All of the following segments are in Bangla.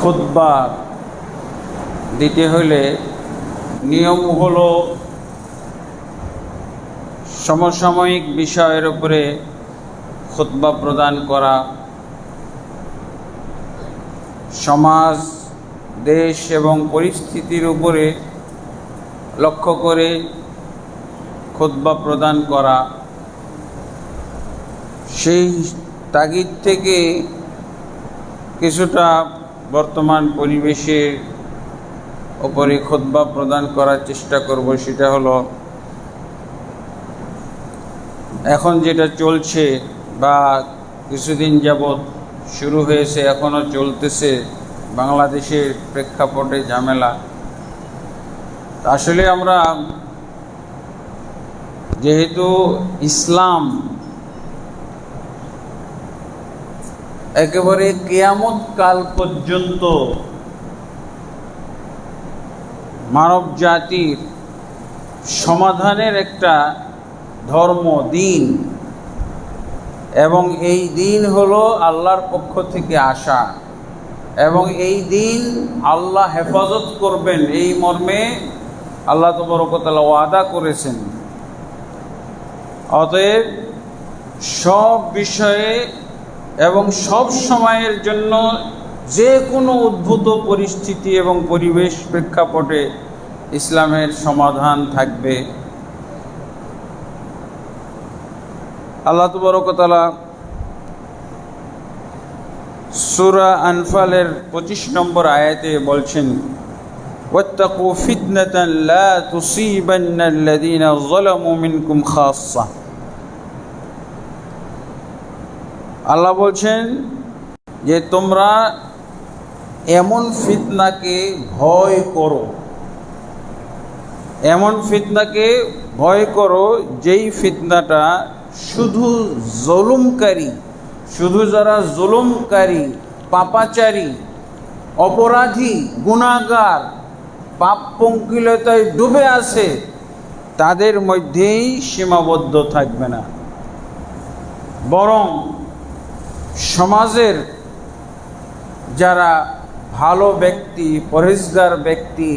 খুতবা দিতে হলে নিয়ম হলো সমসাময়িক বিষয়ের উপরে খুতবা প্রদান করা, সমাজ, দেশ এবং পরিস্থিতির উপরে লক্ষ্য করে খুতবা প্রদান করা। সেই তাগিদ থেকে কিছুটা বর্তমান পরিবেশের উপরে খুতবা প্রদান করার চেষ্টা করব। সেটা হলো এখন যেটা চলছে বা কিছুদিন যাবৎ শুরু হয়েছে, এখনও চলতেছে বাংলাদেশের প্রেক্ষাপটে ঝামেলা। আসলে আমরা যেহেতু ইসলাম একেবারে কিয়ামত কাল পর্যন্ত মানব জাতির সমাধানের একটা ধর্ম, দিন, এবং এই দিন হলো আল্লাহর পক্ষ থেকে আসা, এবং এই দিন আল্লাহ হেফাজত করবেন এই মর্মে আল্লাহ তাবারক ওয়া তাআলা ওয়াদা করেছেন। অতএব সব বিষয়ে এবং সব সময়ের জন্য যে কোনো উদ্ভূত পরিস্থিতি এবং পরিবেশ প্রেক্ষাপটে ইসলামের সমাধান থাকবে। আল্লাহ তাবারক ওয়া তাআলা সূরা আনফালের 25 নম্বর আয়াতে বলছেন, ওয়াত্তাকু ফিতনাতান লা তুসিবান্নাল্লাযীনা যালামু মিনকুম খাসসা। আল্লাহ বলছেন যে তোমরা এমন ফিতনাকে ভয় করো, এমন ফিতনাকে ভয় করো যেই ফিতনাটা শুধু জুলুমকারী, শুধু যারা জুলুমকারী, পাপাচারী, অপরাধী, গুনাহগার, পাপ পঙ্কিলতায় ডুবে আছে তাদের মধ্যেই সীমাবদ্ধ থাকবে না, বরং সমাজের যারা ভালো ব্যক্তি, পরহেজগার ব্যক্তি,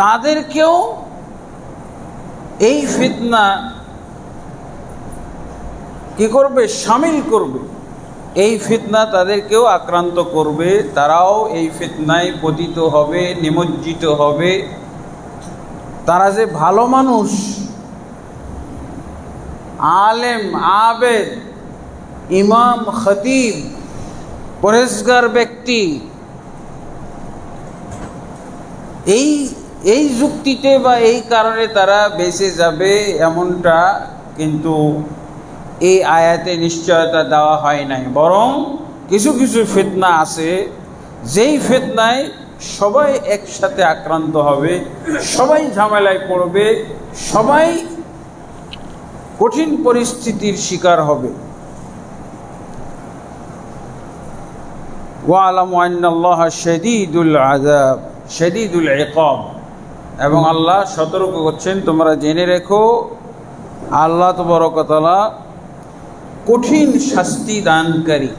তাদেরকেও এই ফিতনা কি করবে? শামিল করবে। এই ফিতনা তাদেরকেও আক্রান্ত করবে, তারাও এই ফিতনায় পতিত হবে, নিমজ্জিত হবে। তারা যে ভালো মানুষ, আলেম, আবেদ, ইমাম, খতিব, পরহেজগার ব্যক্তি, এই যুক্তিতে বা এই কারণে তারা বেঁচে যাবে এমনটা কিন্তু এই আয়াতে নিশ্চয়তা দেওয়া হয় নাই। বরং কিছু কিছু ফিতনা আছে যেই ফিতনায় সবাই একসাথে আক্রান্ত হবে, সবাই ঝামেলায় পড়বে, সবাই কঠিন পরিস্থিতির শিকার হবে। ওয়ালামু আন্নাল্লাহা শাদীদুল আযাব শাদীদুল ইকাব। এবং আল্লাহ সতর্ক করছেন, তোমরা জেনে রেখো আল্লাহ তাবারক ওয়া তাআলা কঠিন শাস্তি দানকারী,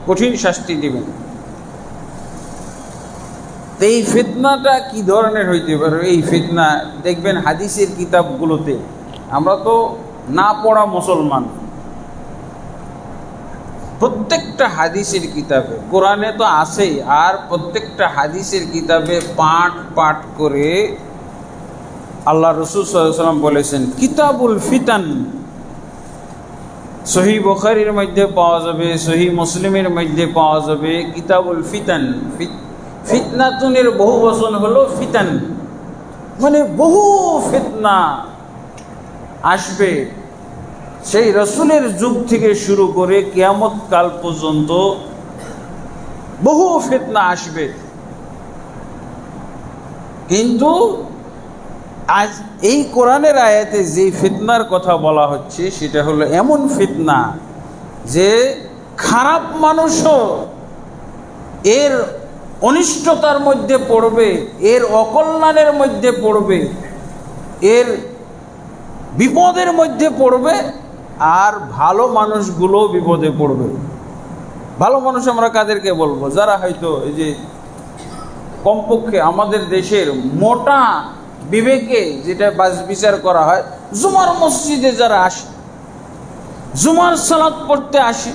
কঠিন শাস্তি দিবেন। এই ফিতনাটা কি ধরনের হইতে পারে? এই ফিতনা দেখবেন হাদিসের কিতাবগুলোতে, আমরা তো না পড়া মুসলমান, প্রত্যেকটা হাদিসের কিতাবে, কোরআনে তো আছেই, আর প্রত্যেকটা হাদিসের কিতাবে পাঠ পাঠ করে আল্লাহ রাসূল সাল্লাল্লাহু আলাইহি ওয়াসাল্লাম বলেছেন, কিতাবুল ফিতান। সহিহ বুখারীর মধ্যে পাওয়া যাবে, সহিহ মুসলিমের মধ্যে পাওয়া যাবে কিতাবুল ফিতান। ফিতনাতুনের বহু বচন হলো ফিতান, মানে বহু ফিতনা আসবে। সেই রাসূলের যুগ থেকে শুরু করে কিয়ামত কাল পর্যন্ত বহু ফিতনা আসবে। কিন্তু আজ এই কোরআনের আয়াতে যে ফিতনার কথা বলা হচ্ছে সেটা হলো এমন ফিতনা যে খারাপ মানুষও এর অনিষ্টতার মধ্যে পড়বে, এর অকল্যাণের মধ্যে পড়বে, এর বিপদের মধ্যে পড়বে, আর ভালো মানুষগুলো বিপদে পড়বে। ভালো মানুষ আমরা কাদেরকে বলবো? যারা হয়তো এই যে কমপক্ষে আমাদের দেশের মোটা বিবেকে যেটা বিচার করা হয়, জুমার মসজিদে যারা আসে, জুমার সালাত পড়তে আসে,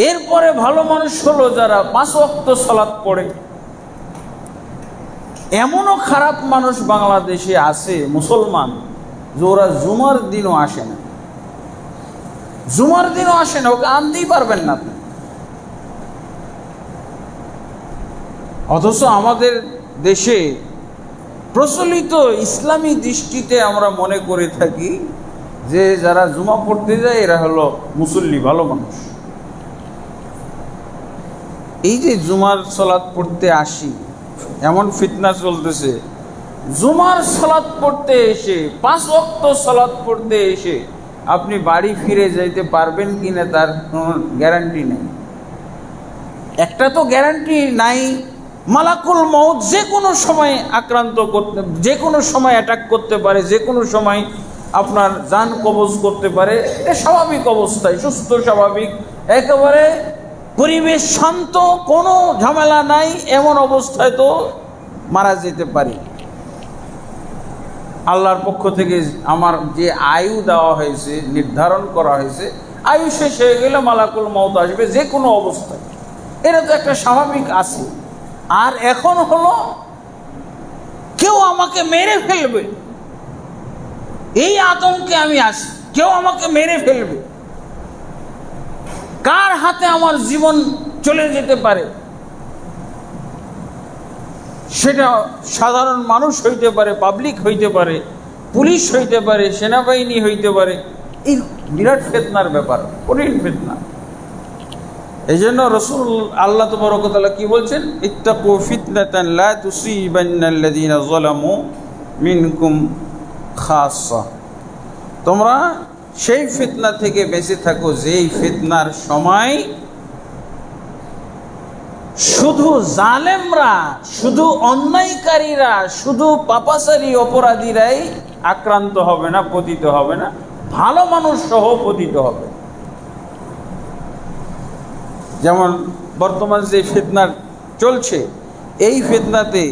এরপরে ভালো মানুষ হলো যারা 5 ওয়াক্ত সালাত পড়ে। এমনও খারাপ মানুষ বাংলাদেশে আছে, মুসলমান, যে ওরা জুমার দিনও আসে না, জুমার দিনও আসে না, ওকে আনতেই পারবেন না আপনি। অথচ আমাদের দেশে প্রচলিত ইসলামী দৃষ্টিতে আমরা মনে করে থাকি যে যারা জুমা পড়তে যায় এরা হলো মুসল্লি, ভালো মানুষ। এই যে জুমার সালাত পড়তে আসি, এমন ফিতনা চলতেছে, জুমার সালাত পড়তে এসে 5 ওয়াক্ত সালাত পড়তে এসে আপনি বাড়ি ফিরে যাইতে পারবেন কিনা তার কোনো গ্যারান্টি নেই। একটা তো গ্যারান্টি নাই, মালাকুল মউত যে কোনো সময় আক্রান্ত করতে, যে কোনো সময় অ্যাটাক করতে পারে, যে কোনো সময় আপনার জান কবজ করতে পারে। এটা স্বাভাবিক অবস্থায়, সুস্থ স্বাভাবিক, একেবারে পরিবেশ শান্ত, কোনো ঝামেলা নাই, এমন অবস্থায় তো মারা যেতে পারি। আল্লাহর পক্ষ থেকে আমার যে আয়ু দেওয়া হয়েছে, নির্ধারণ করা হয়েছে, আয়ু শেষ হয়ে গেলে মালাকুল মউত আসবে যে কোনো অবস্থায়, এটা তো একটা স্বাভাবিক আছে। আর এখন হলো কেউ আমাকে মেরে ফেলবে, এই আতঙ্কে আমি আছি, কেউ আমাকে মেরে ফেলবে, কার হাতে আমার জীবন চলে যেতে পারে, সেটা সাধারণ মানুষ হইতে পারে, পাবলিক হইতে পারে, পুলিশ হইতে পারে, সেনাবাহিনী হইতে পারে। এই বিরাট ফিতনার ব্যাপার, কঠিন ফিতনা। এই জন্য রসুল আল্লাহ তাবারক ওয়া তাআলা কি বলছেন? ইত্তাকু ফিতনাতান লা তুসিবান্নাল্লাযীনা যালামু মিনকুম খাসসা। তোমরা সেই ফিতনা থেকে বেঁচে থাকো যেই ফিতনার সময় শুধু জালেমরা, শুধু অন্যায়কারীরা, শুধু পাপাচারী অপরাধীরাই আক্রান্ত হবে না, পতিত হবে না, ভালো মানুষ সহ পতিত হবে। যেমন বর্তমান যে ফিতনা চলছে, এই ফিতনাতে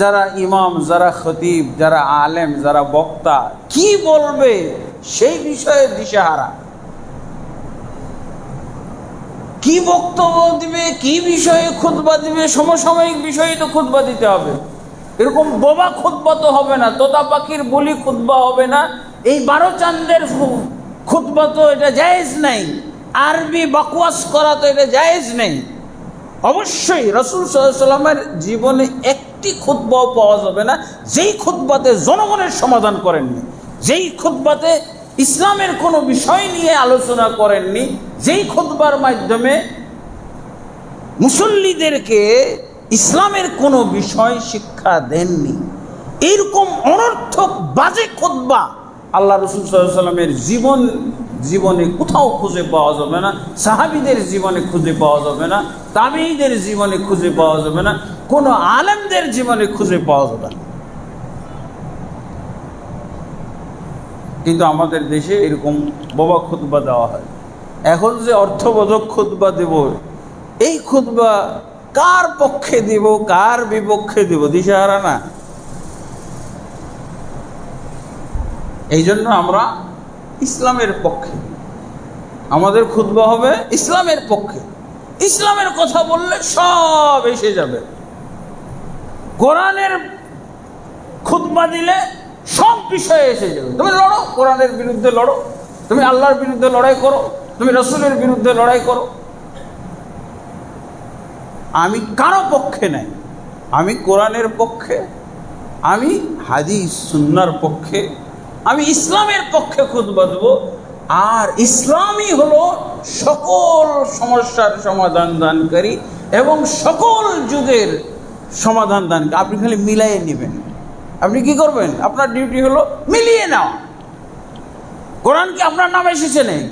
যারা ইমাম, যারা খতিব, যারা আলেম, যারা বক্তা কি বলবে সেই বিষয়ে দিশেহারা, কি বক্তব্য দিবে, কি বিষয়ে খুতবা দিবে, সমসাময়িক বিষয়ে তো খুতবা দিতে হবে। এরকম বোবা খুতবা তো হবে না, তোতা পাখির বলি খুতবা হবে না, এই 12 চাঁদের খুতবা তো এটা জায়েজ নেই, আরবি বকওয়াস করা তো এটা জায়েজ নেই। অবশ্যই রাসূল সাল্লাল্লাহু আলাইহি ওয়াসাল্লামের জীবনে একটি খুতবাও পাওয়া যাবে না যেই খুতবাতে জনগণের সমাধান করেননি, যেই খুতবাতে ইসলামের কোনো বিষয় নিয়ে আলোচনা করেননি, যেই খুতবার মাধ্যমে মুসল্লিদেরকে ইসলামের কোনো বিষয় শিক্ষা দেননি। এইরকম অনর্থক বাজে খুতবা আল্লাহ রাসূল সাল্লাল্লাহু আলাইহি ওয়াসাল্লামের জীবনে কোথাও খুঁজে পাওয়া যাবে না, সাহাবীদের জীবনে খুঁজে পাওয়া যাবে না, তাবেঈদের জীবনে খুঁজে পাওয়া যাবে না, কোনো আলেমদের জীবনে খুঁজে পাওয়া যাবে না। কিন্তু আমাদের দেশে এরকম বোবা খুতবা দেওয়া হয়। এখন যে অর্থবোধক খুতবা দেব, এই খুতবা কার পক্ষে দেব, কার বিপক্ষে দেব, দিশেহারা না। এই জন্য আমরা ইসলামের পক্ষে, আমাদের খুতবা হবে ইসলামের পক্ষে। ইসলামের কথা বললে সব এসে যাবে। কোরআনের খুতবা দিলে সব বিষয়ে এসে যাবে। তুমি লড়ো, কোরআনের বিরুদ্ধে লড়ো, তুমি আল্লাহর বিরুদ্ধে লড়াই করো, তুমি রাসূলের বিরুদ্ধে লড়াই করো। আমি কারো পক্ষে নাই, আমি কোরআনের পক্ষে, আমি হাদিস সুন্নাহর পক্ষে, আমি ইসলামের পক্ষে খুতবা দেব। আর ইসলামই হলো সকল সমস্যার সমাধান দানকারী এবং সকল যুগের সমাধান দানকারী। আপনি খালি মিলাইয়ে নেবেন। আপনি কি করবেন? আপনার ডিউটি হলো মিলিয়ে নেওয়া। কোরআন কি আপনার নামে এসেছে নাকি?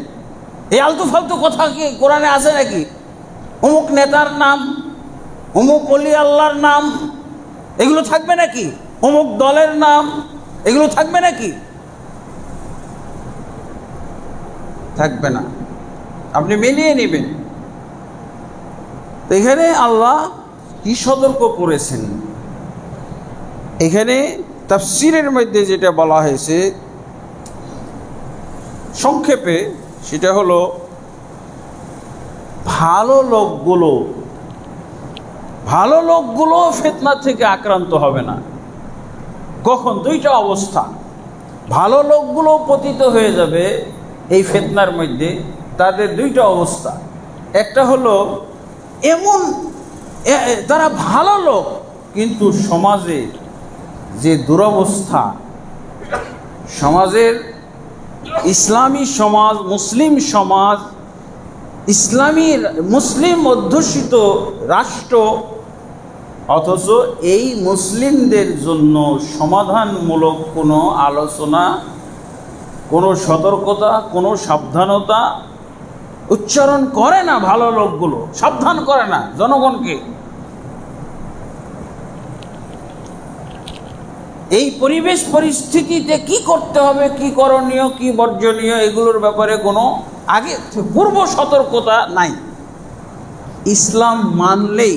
এই আলতু ফালতু কথা কি কোরআনে আছে নাকি? অমুক নেতার নাম, অমুক ওলি আল্লাহর নাম, এগুলো থাকবে নাকি? অমুক দলের নাম, এগুলো থাকবে নাকি? থাকবে না, আপনি মিলিয়ে নেবেন। তো এখানে আল্লাহ কি সতর্ক করেছেন, এখানে তাফসীরের মধ্যে যেটা বলা হয়েছে সংক্ষেপে, সেটা হলো ভালো লোকগুলো ফিতনা থেকে আক্রান্ত হবে না। কখন? দুইটা অবস্থা। ভালো লোকগুলো পতিত হয়ে যাবে এই ফিতনার মধ্যে, তাদের দুইটা অবস্থা। একটা হলো এমন তারা ভালো লোক, কিন্তু সমাজে যে দুরবস্থা, সমাজের ইসলামী সমাজ, মুসলিম সমাজ, মুসলিম অধ্যুষিত রাষ্ট্র, অথচ এই মুসলিমদের জন্য সমাধানমূলক কোনো আলোচনা, কোনো সতর্কতা, কোনো সাবধানতা উচ্চারণ করে না। ভালো লোকগুলো সাবধান করে না জনগণকে। এই পরিবেশ পরিস্থিতিতে কি করতে হবে, কি করণীয়, কি বর্জনীয়, এগুলোর ব্যাপারে কোনো আগে পূর্ব সতর্কতা নাই। ইসলাম মানলেই,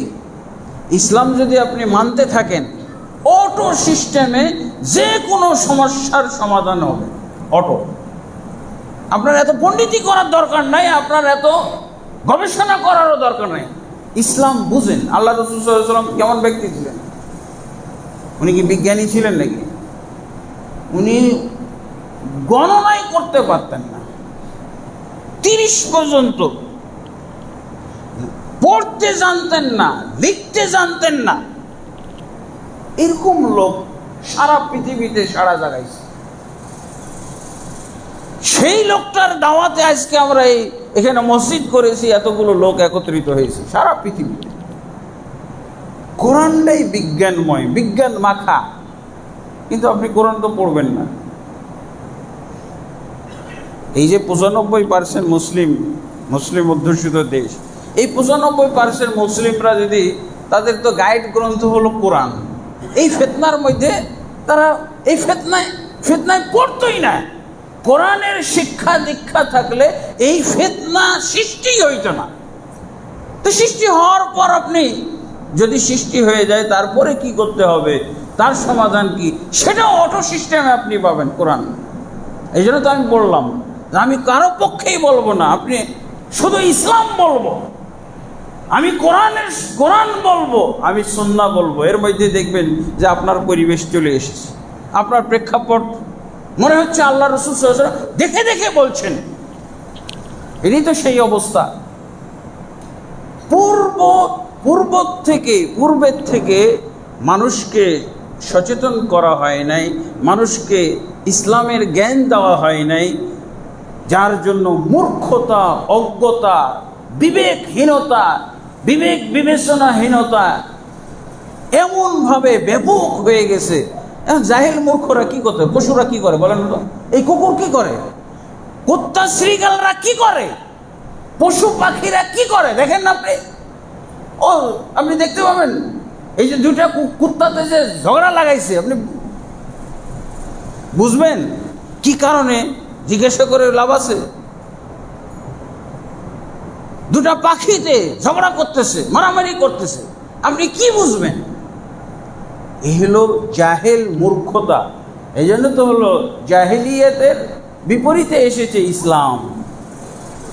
ইসলাম যদি আপনি মানতে থাকেন, অটো সিস্টেমে যে কোনো সমস্যার সমাধান হবে, অটো। আপনার এত পণ্ডিতি করার দরকার নাই, আপনার এত গবেষণা করারও দরকার নাই। ইসলাম বুঝেন। আল্লাহ রাসূল সাল্লাল্লাহু আলাইহি ওয়াসাল্লাম কেমন ব্যক্তি ছিলেন? উনি কি বিজ্ঞানী ছিলেন নাকি? উনি গণনাই করতে পারতেন না, 30 পর্যন্ত পড়তে জানতেন না, লিখতে জানতেন না। এরকম লোক সারা পৃথিবীতে সারা জায়গায়। সেই লোকটার দাওয়াতে আজকে আমরা এখানে মসজিদ করেছি, এতগুলো লোক একত্রিত হয়েছে সারা পৃথিবীতে। কোরআনটাই বিজ্ঞানময়, বিজ্ঞান মাখা, কিন্তু আপনি কোরআন তো পড়বেন না। এই যে 95% মুসলিম অধ্যুষিত দেশ, এই 95% মুসলিমরা যদি, তাদের তো গাইড গ্রন্থ হলো কোরআন, এই ফিতনার মধ্যে তারা এই ফিতনায় পড়তই না। কোরআনের শিক্ষা দীক্ষা থাকলে এই ফিতনা সৃষ্টি হইত না। তো সৃষ্টি হওয়ার পর আপনি যদি সৃষ্টি হয়ে যায়, তারপরে কি করতে হবে, তার সমাধান কি, সেটাও অটো সিস্টেমে আপনি পাবেন কোরআন। এই জন্য তো আমি বললাম, আমি কারো পক্ষেই বলবো না, আপনি শুধু ইসলাম বলবো, আমি কোরআন বলবো, আমি সুন্নাহ বলবো। এর মধ্যে দেখবেন যে আপনার পরিবেশ চলে এসেছে, আপনার প্রেক্ষাপট মনে হচ্ছে আল্লাহ রাসূল সাল্লাল্লাহু আলাইহি ওয়াসাল্লাম দেখে দেখে বলছেন। এটাই তো সেই অবস্থা। পূর্বের থেকে মানুষকে সচেতন করা হয় নাই, মানুষকে ইসলামের জ্ঞান দেওয়া হয় নাই, যার জন্য মূর্খতা, অজ্ঞতা, বিবেকহীনতা, বিবেক বিবেচনাহীনতা এমনভাবে ব্যাপক হয়ে গেছে। জাহেল মূর্খরা কি করতে, পশুরা কি করে বলেন তো? এই কুকুর কি করে, কুত্তা শ্রীগালরা কি করে, পশু পাখিরা কি করে দেখেন না আপনি? আপনি দেখতে পাবেন, এই যে দুইটা কুত্তাতে যে ঝগড়া লাগাইছে, আপনি বুঝবেন কি কারণে, জিজ্ঞাসা করে লাভ আছে? দুটা পাখিতে ঝগড়া করতেছে, মারামারি করতেছে, আপনি কি বুঝবেন? এই হলো জাহেল মূর্খতা। এই জন্য তো হলো জাহেলিয়াতের বিপরীতে এসেছে ইসলাম।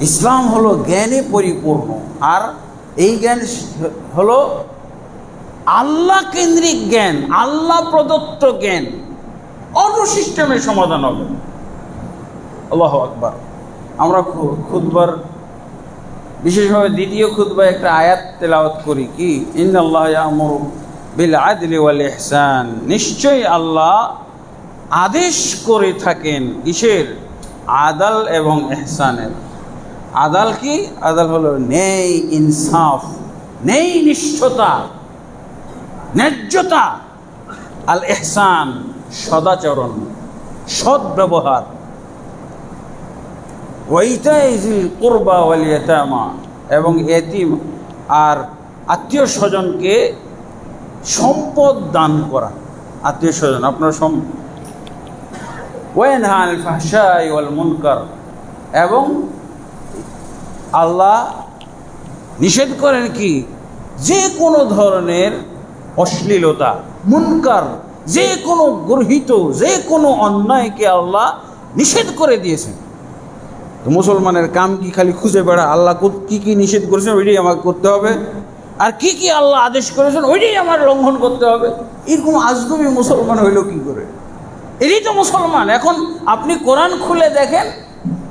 ইসলাম হলো জ্ঞানে পরিপূর্ণ, আর এই জ্ঞান হলো আল্লাহ কেন্দ্রিক জ্ঞান, আল্লাহ প্রদত্ত জ্ঞান। অটো সিস্টেমে সমাধান হবে। আল্লাহু আকবার। আমরা খুতবার, বিশেষভাবে দ্বিতীয় খুতবায় একটা আয়াত তেলাওয়াত করি, কি ইন্নাল্লাহ ইয়ামুরু বিল আদলি ওয়াল ইহসান, নিশ্চয়ই আল্লাহ আদেশ করে থাকেন কিসের? আদাল এবং ইহসানের। আদাল কি? আদাল হলো ন্যায় ইনসাফ, ন্যায় নিষ্ঠতা, ন্যায্যতা। আল ইহসান সদাচরণ, সৎ ব্যবহার। ওয়াইতাইজিল কুরবা ওয়াল ইয়াতামা, এবং এতিম আর আত্মীয় স্বজনকে সম্পদ দান করা। আত্মীয় স্বজন আপনার ওয়ানহা আনিল ফাহশাই ওয়াল মুনকার, এবং আল্লাহ নিষেধ করেন কি, যে কোনো ধরনের অশ্লীলতা, মুনকার, যে কোনো গর্হিত যে কোনো অন্যায়কে আল্লাহ নিষেধ করে দিয়েছেন। তো মুসলমানের কাম কি খালি খুঁজে বেড়া আল্লাহ কি কি নিষেধ করেছেন ওইটাই আমাকে করতে হবে, আর কি কি আল্লাহ আদেশ করেছেন ওইটাই আমার লঙ্ঘন করতে হবে? এরকম আজগবি মুসলমান হইল কি করে? এটাই তো মুসলমান। এখন আপনি কোরআন খুলে দেখেন,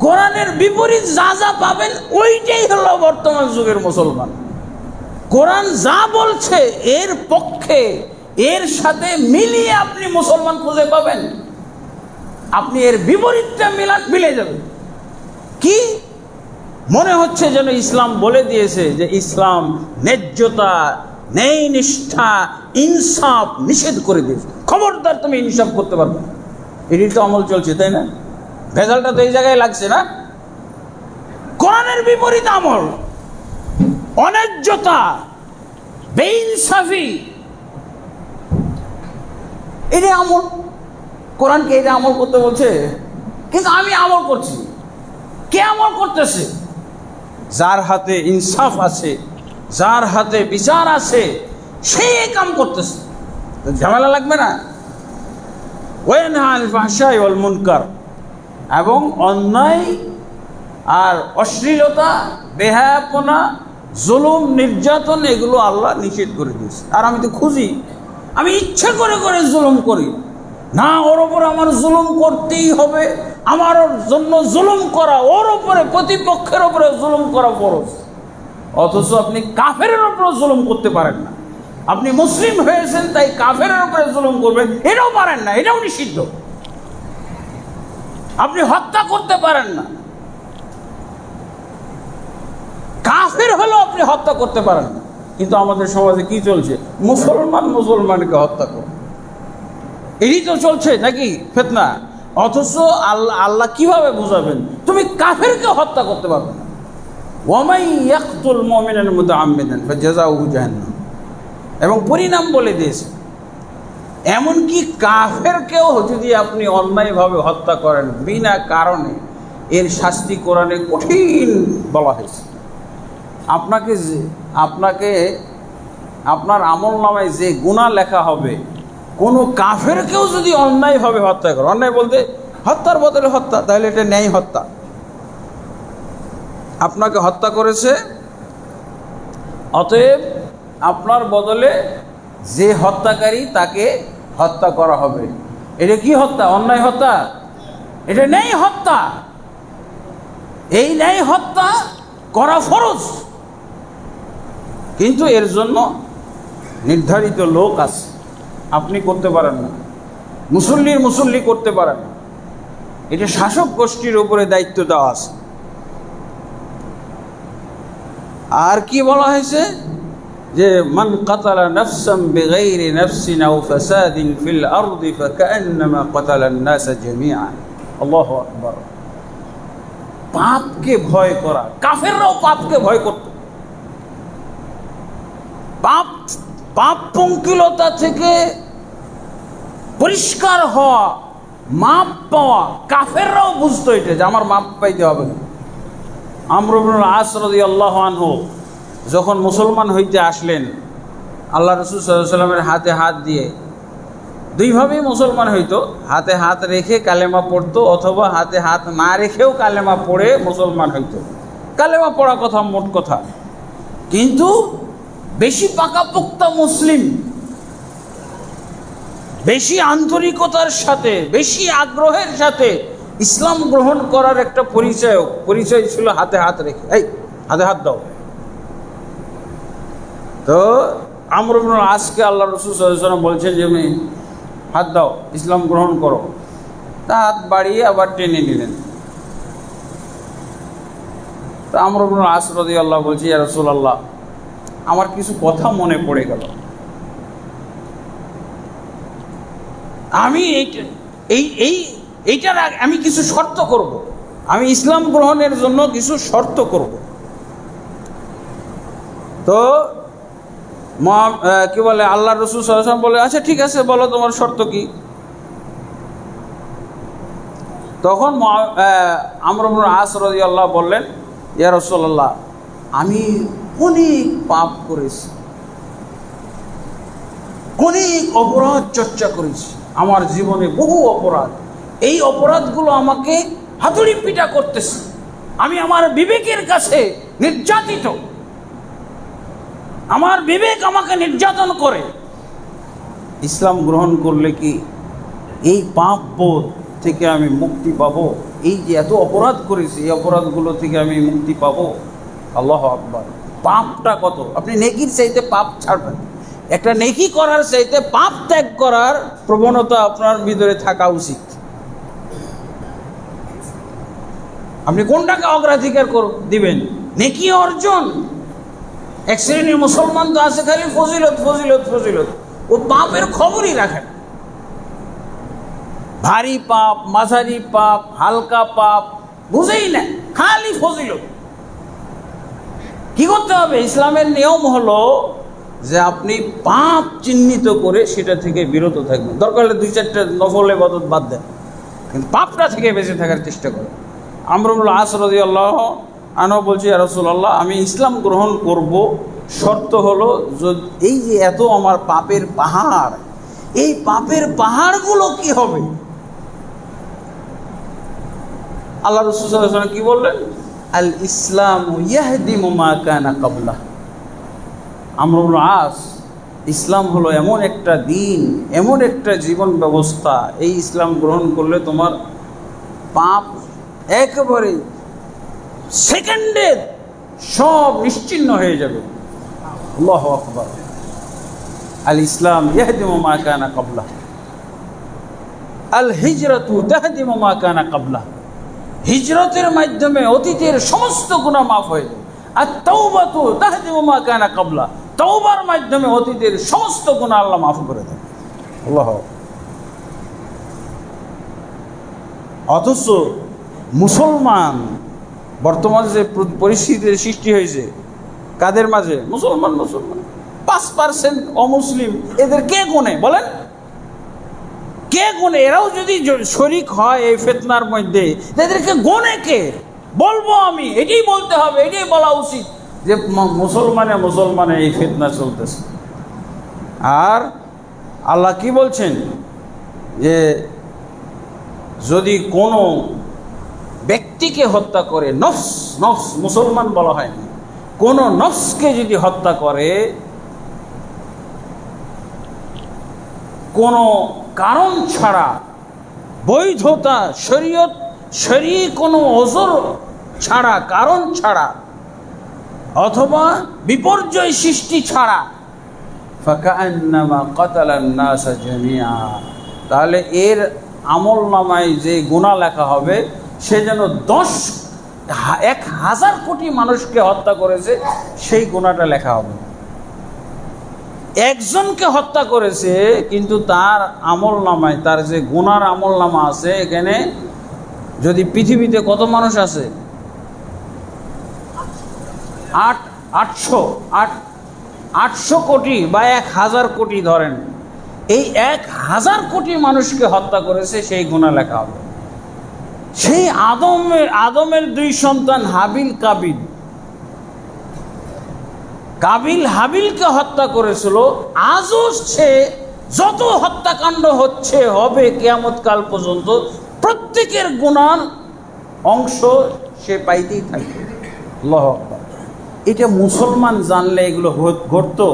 কোরআনের বিপরীত যা যা পাবেন ওইটাই হলো বর্তমান যুগের মুসলমান। কোরআন যা বলছে এর পক্ষে, এর সাথে মিলিয়ে আপনি মুসলমান খুঁজে পাবেন, আপনি এর বিপরীতটা মিলে যাবেন। কি মনে হচ্ছে যেন ইসলাম বলে দিয়েছে যে ইসলাম ন্যায্যতা, ন্যায় নিষ্ঠা, ইনসাফ নিষেধ করে দিয়েছে। খবরদার তুমি ইনসাফ করতে পারবে না। এটির তো আমল চলছে, তাই না? ভেজালটা তো এই জায়গায় লাগছে না? কোরআনের বিপরীত আমল, অন্যায্যতা, বেইনসাফি, এটা আমল। কোরআনকে এটা আমল করতে বলছে, কিন্তু আমি আমল করছি। কে আমল করতেছে? যার হাতে ইনসাফ আছে, যার হাতে বিচার আছে, সেই এই কাম করতেছে। ঝামেলা লাগবে না? ওয়ানহা আনিল ফাহশাই ওয়াল মুনকার, এবং অন্যায় আর অশ্লীলতা, বেহায়াপনা, জুলুম, নির্যাতন, এগুলো আল্লাহ নিষেধ করে দিয়েছে। আর আমি তো খুঁজি, আমি ইচ্ছা করে করে জুলুম করি না, ওর ওপর আমার জুলুম করতেই হবে, আমার জন্য জুলুম করা, ওর ওপরে প্রতিপক্ষের ওপরে জুলুম করা ফরজ। অথচ আপনি কাফেরের ওপরে জুলুম করতে পারেন না। আপনি মুসলিম হয়েছেন তাই কাফেরের উপরে জুলুম করবেন, এটাও পারেন না, এটাও নিষিদ্ধ। আপনি হত্যা করতে পারেন না, কাফের হলেও আপনি হত্যা করতে পারেন না। কিন্তু আমাদের সমাজে কি চলছে? মুসলমান মুসলমানকে হত্যা করে, এটাই তো চলছে নাকি ফিতনা? অথচ আল্লাহ কিভাবে বুঝাবেন তুমি কাফেরকে হত্যা করতে পারবে না? ওয়ামাই ইয়াকতুল মুমিনান মুতাআম্মিদান ফাজাযাউহু জাহান্নাম, এবং পরিণাম বলে দিয়েছে। এমনকি কাফেরকেও যদি আপনি অন্যায়ভাবে হত্যা করেন বিনা কারণে, এর শাস্তি কোরআনে কঠিন বলা হয়েছে। আপনাকে আপনার আমল নামায় যে গুনাহ লেখা হবে, কোনো কাফেরকেও যদি অন্যায়ভাবে হত্যা করে, অন্যায় বলতে হত্যার বদলে হত্যা, তাহলে এটা ন্যায় হত্যা। আপনাকে হত্যা করেছে, অতএব আপনার বদলে যে হত্যাকারী তাকে হত্যা করা হবে। এটা কি হত্যা? অন্যায় হত্যা? এটা ন্যায় হত্যা। এই ন্যায় হত্যা করা ফরজ, কিন্তু এর জন্য নির্ধারিত লোক আছে, আপনি করতে পারেন না। মুসল্লি করতে পারেন না, এটা শাসক গোষ্ঠীর উপরে দায়িত্ব দেওয়া আছে। আর কি বলা হয়েছে? যে মান কাতালা নাফসান বিগাইরি নাফসিন আও ফাসাদিন ফিল আরদি ফাকান্নামা কাতালান নাস জামিআন। আল্লাহু আকবার। পাপকে ভয় করা, কাফেররাও পাপকে ভয় করত। পাপ পঙ্কিলতা থেকে পরিষ্কার হওয়া, মাপ পাওয়া, কাফেররাও বুঝতো এটা যে আমার মাপ পাইতে হবে না। আমর ইবনুল আস রাদিয়াল্লাহু আনহু যখন মুসলমান হইতে আসলেন, আল্লাহ রাসূল সাল্লাল্লাহু আলাইহি ওয়াসাল্লামের হাতে হাত দিয়ে, দুইভাবেই মুসলমান হইতো, হাতে হাত রেখে কালেমা পড়তো, অথবা হাতে হাত না রেখেও কালেমা পড়ে মুসলমান হইতো। কালেমা পড়া কথা মোট কথা, কিন্তু বেশি পাকাপোক্তা মুসলিম, বেশি আন্তরিকতার সাথে, বেশি আগ্রহের সাথে ইসলাম গ্রহণ করার একটা পরিচয় ছিল হাতে হাত রেখে, এই হাতে হাত দাও। তো আমর ইবনুল আসকে আল্লাহ রাসূল সাল্লাল্লাহু আলাইহি ওয়াসাল্লাম বলছেন যে আমি হাত দাও, ইসলাম গ্রহণ করো। তা হাত বাড়িয়ে আবার টেনে নিলেন। তা আমর ইবনুল আস রাদিয়াল্লাহু বলছি, ইয়া রাসূলুল্লাহ, আমার কিছু কথা মনে পড়ে গেল, আমি এইটার আমি কিছু শর্ত করব, আমি ইসলাম গ্রহণের জন্য কিছু শর্ত করব। তো কি বলে, আল্লাহ রাসূল সাল্লাল্লাহু আলাইহি ওয়াসাল্লাম বলে, আচ্ছা ঠিক আছে, বলো তোমার শর্ত কি। তখন আমর ইবনে আস রাদিয়াল্লাহু বললেন, ইয়া রাসূলুল্লাহ, আমি অনেক পাপ করেছি, অনেক অপরাধ চর্চা করেছি, আমার জীবনে বহু অপরাধ, এই অপরাধগুলো আমাকে হাতুড়ি পিটা করতেছে, আমি আমার বিবেকের কাছে নির্যাতিত, আমার বিবেক আমাকে নির্যাতন করে। ইসলাম গ্রহণ করলে কি এই পাপ বোধ থেকে আমি মুক্তি পাবো? এই যে এত অপরাধ করেছি, এই অপরাধগুলো থেকে আমি মুক্তি পাবো? আল্লাহু আকবার। পাপটা কত! আপনি নেকির চাইতে পাপ ছাড়বেন, একটা নেকি করার চাইতে পাপ ত্যাগ করার প্রবণতা আপনার ভিতরে থাকা উচিত। আপনি কোনটাকে অগ্রাধিকার দিবেন? নেকি অর্জন। এক শ্রেণীর মুসলমান তো আছে খালি ফজিলত ফজিলত ফজিলত, ও পাপের খবরই রাখেন। ভারী পাপ, মাঝারি পাপ, হালকা পাপ বুঝেই না, খালি ফজিলত। কি করতে হবে? ইসলামের নিয়ম হলো যে আপনি পাপ চিহ্নিত করে সেটা থেকে বিরত থাকবেন। দরকার হলে 2-4টা নফল ইবাদত বাদ দেন, কিন্তু পাপটা থেকে বেঁচে থাকার চেষ্টা করেন। আমর ইবনে আস রাদিয়াল্লাহু আনহু বলছে, ইয়া রাসূলুল্লাহ, আমি ইসলাম গ্রহণ করব, শর্ত হলো এই যে এত আমার পাপের পাহাড়, এই পাপের পাহাড়গুলো কি হবে? আল্লাহ রাসূল সাল্লাল্লাহু আলাইহি ওয়াসাল্লাম কি বললেন? আল ইসলামু ইয়াহদিমু মা কানা ক্বাবলা। আমর ইবনে আস, ইসলাম হলো এমন একটা দিন, এমন একটা জীবন ব্যবস্থা, এই ইসলাম গ্রহণ করলে তোমার পাপ একেবারে সেকেন্ডে সব নিশ্চিহ্ন হয়ে যাবে। আল্লাহু আকবার। আল ইসলাম ইয়াহদিমু মা কানা ক্বাবলা, আল হিজরাতু তাহদিমু মা কানা ক্বাবলা। হিজরতের মাধ্যমে অতীতের সমস্ত গুনাহ মাফ হয়ে যায়। আর তাওবাতু তাহদিমু মা কানা ক্বাবলা, তওবার মাধ্যমে অতীতের সমস্ত গুনাহ আল্লাহ মাফ করে দেন। আল্লাহ। অথচ মুসলমান বর্তমানে যে পরিস্থিতির সৃষ্টি হয়েছে, কাদের মাঝে? মুসলমান 5% অমুসলিম, এদের কে গুনে বলেন? কে গুনে? এরাও যদি শরিক হয় এই ফিতনার মধ্যে, এদেরকে গুনে কে? বলবো আমি, এটাই বলতে হবে, এটাই বলা উচিত যে মুসলমানে এই ফিতনা চলতেছে। আর আল্লাহ কি বলছেন? যে যদি কোনো ব্যক্তিকে হত্যা করে, নফস মুসলমান বলা হয় না, কোনো নফসকে যদি হত্যা করে কোনো কারণ ছাড়া, বৈধতা শরী কোনো ওজর ছাড়া, কারণ ছাড়া, অথবা বিপর্যয় সৃষ্টি ছাড়া, ফাকান্নামা কাতালান নাসা জামিআ, তাহলে এর আমল নামায় যে গুনাহ লেখা হবে সে যেন 1,000 কোটি মানুষকে হত্যা করেছে, সেই গুনাহটা লেখা হবে। একজনকে হত্যা করেছে, কিন্তু তার আমল নামায়, তার যে গুনার আমল নামা আছে, এখানে যদি পৃথিবীতে কত মানুষ আছে? 800 কোটি বা 1,000 কোটি ধরেন, এই 1,000 কোটি মানুষকে হত্যা করেছে, সেই গুনাহ লেখা হবে। সেই আদমের 2 সন্তান হাবিল কাবিল হাবিলকে হত্যা করেছিল। আজও সে যত হত্যাকাণ্ড হবে কিয়ামত কাল পর্যন্ত, প্রত্যেকের গুনার অংশ সে পাইতেই থাকবে। আল্লাহু আকবার। এটা মুসলমান জানলে এগুলো ঘটতো?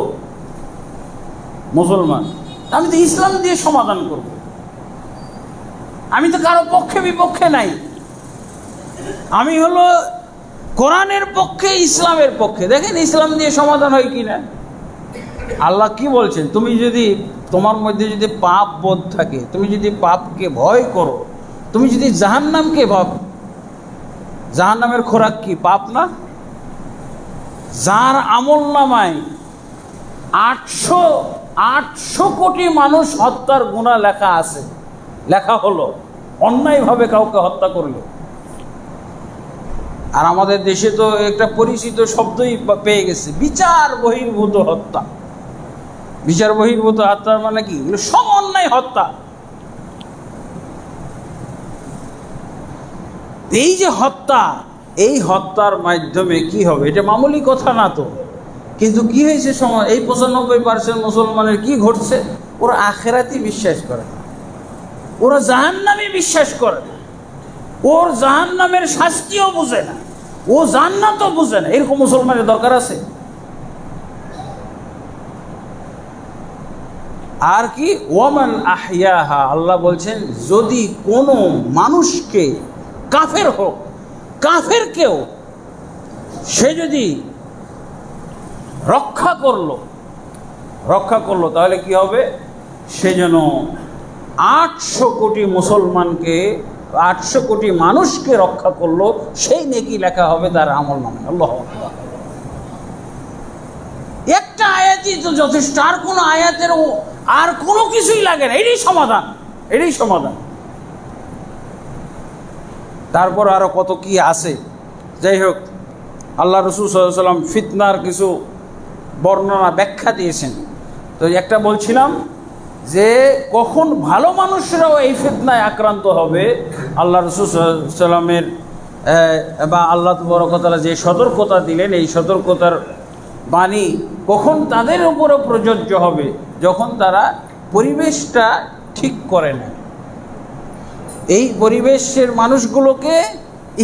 মুসলমান, আমি তো ইসলাম দিয়ে সমাধান করব, আমি তো কারো পক্ষে বিপক্ষে নাই, আমি হলো কোরআনের পক্ষে, ইসলামের পক্ষে। দেখেন ইসলাম দিয়ে সমাধান হয় কিনা। আল্লাহ কি বলছেন? তুমি যদি, তোমার মধ্যে যদি পাপ বোধ থাকে, তুমি যদি পাপকে ভয় করো, তুমি যদি জাহান্নামকে ভাবো, জাহান্নামের খোরাক কি? পাপ না? যার আমল নামায় 800 কোটি মানুষ হত্যার গুনাহ লেখা হলো অন্যায়ভাবে কাউকে হত্যা করলো। আর আমাদের দেশে তো একটা পরিচিত শব্দই পেয়ে গেছে, বিচার বহির্ভূত হত্যা। বিচার বহির্ভূত হত্যার মানে কি? সব অন্যায় হত্যা। এই যে হত্যা, এই হত্যার মাধ্যমে কি হবে? এটা মামুলি কথা না তো, কিন্তু কি হয়েছে সময় এই 95% মুসলমানের কি ঘটছে? ওরা আখেরাতি বিশ্বাস করে না, ওরা জাহান্নামে বিশ্বাস করে না, ওর জাহান্নামের শাস্তিও বুঝে না, ও জান্নাতও বুঝে না। এরকম মুসলমানের দরকার আছে? আর কি ওয়ামান আহইয়াহা, আল্লাহ বলছেন যদি কোনো মানুষকে, কাফের হোক, কাফেরকেও সে যদি রক্ষা করলো তাহলে কি হবে? সে যেন 800 কোটি মুসলমানকে, 800 কোটি মানুষকে রক্ষা করলো, সেই নেকি লেখা হবে তার আমলনামায়। আল্লাহু আকবার। একটা আয়াতই তো যথেষ্ট, আর কোনো আয়াতের আর কোনো কিছুই লাগে না। এটাই সমাধান, এটাই সমাধান। তারপর আরো কত কি আছে। যাই হোক, আল্লাহ রাসূল সাল্লাল্লাহু আলাইহি ওয়াসাল্লাম ফিতনার কিছু বর্ণনা ব্যাখ্যা দিয়েছেন। তো একটা বলছিলাম যে কখন ভালো মানুষরাও এই ফিতনায় আক্রান্ত হবে, আল্লাহ রাসূল সাল্লাল্লাহু আলাইহি ওয়াসাল্লামের বা আল্লাহ তাবারক ওয়া তাআলা যে সতর্কতা দিলেন, এই সতর্কতার বাণী কখন তাদের উপরে প্রযোজ্য হবে? যখন তারা পরিবেশটা ঠিক করে না। এই পরিবেশের মানুষগুলোকে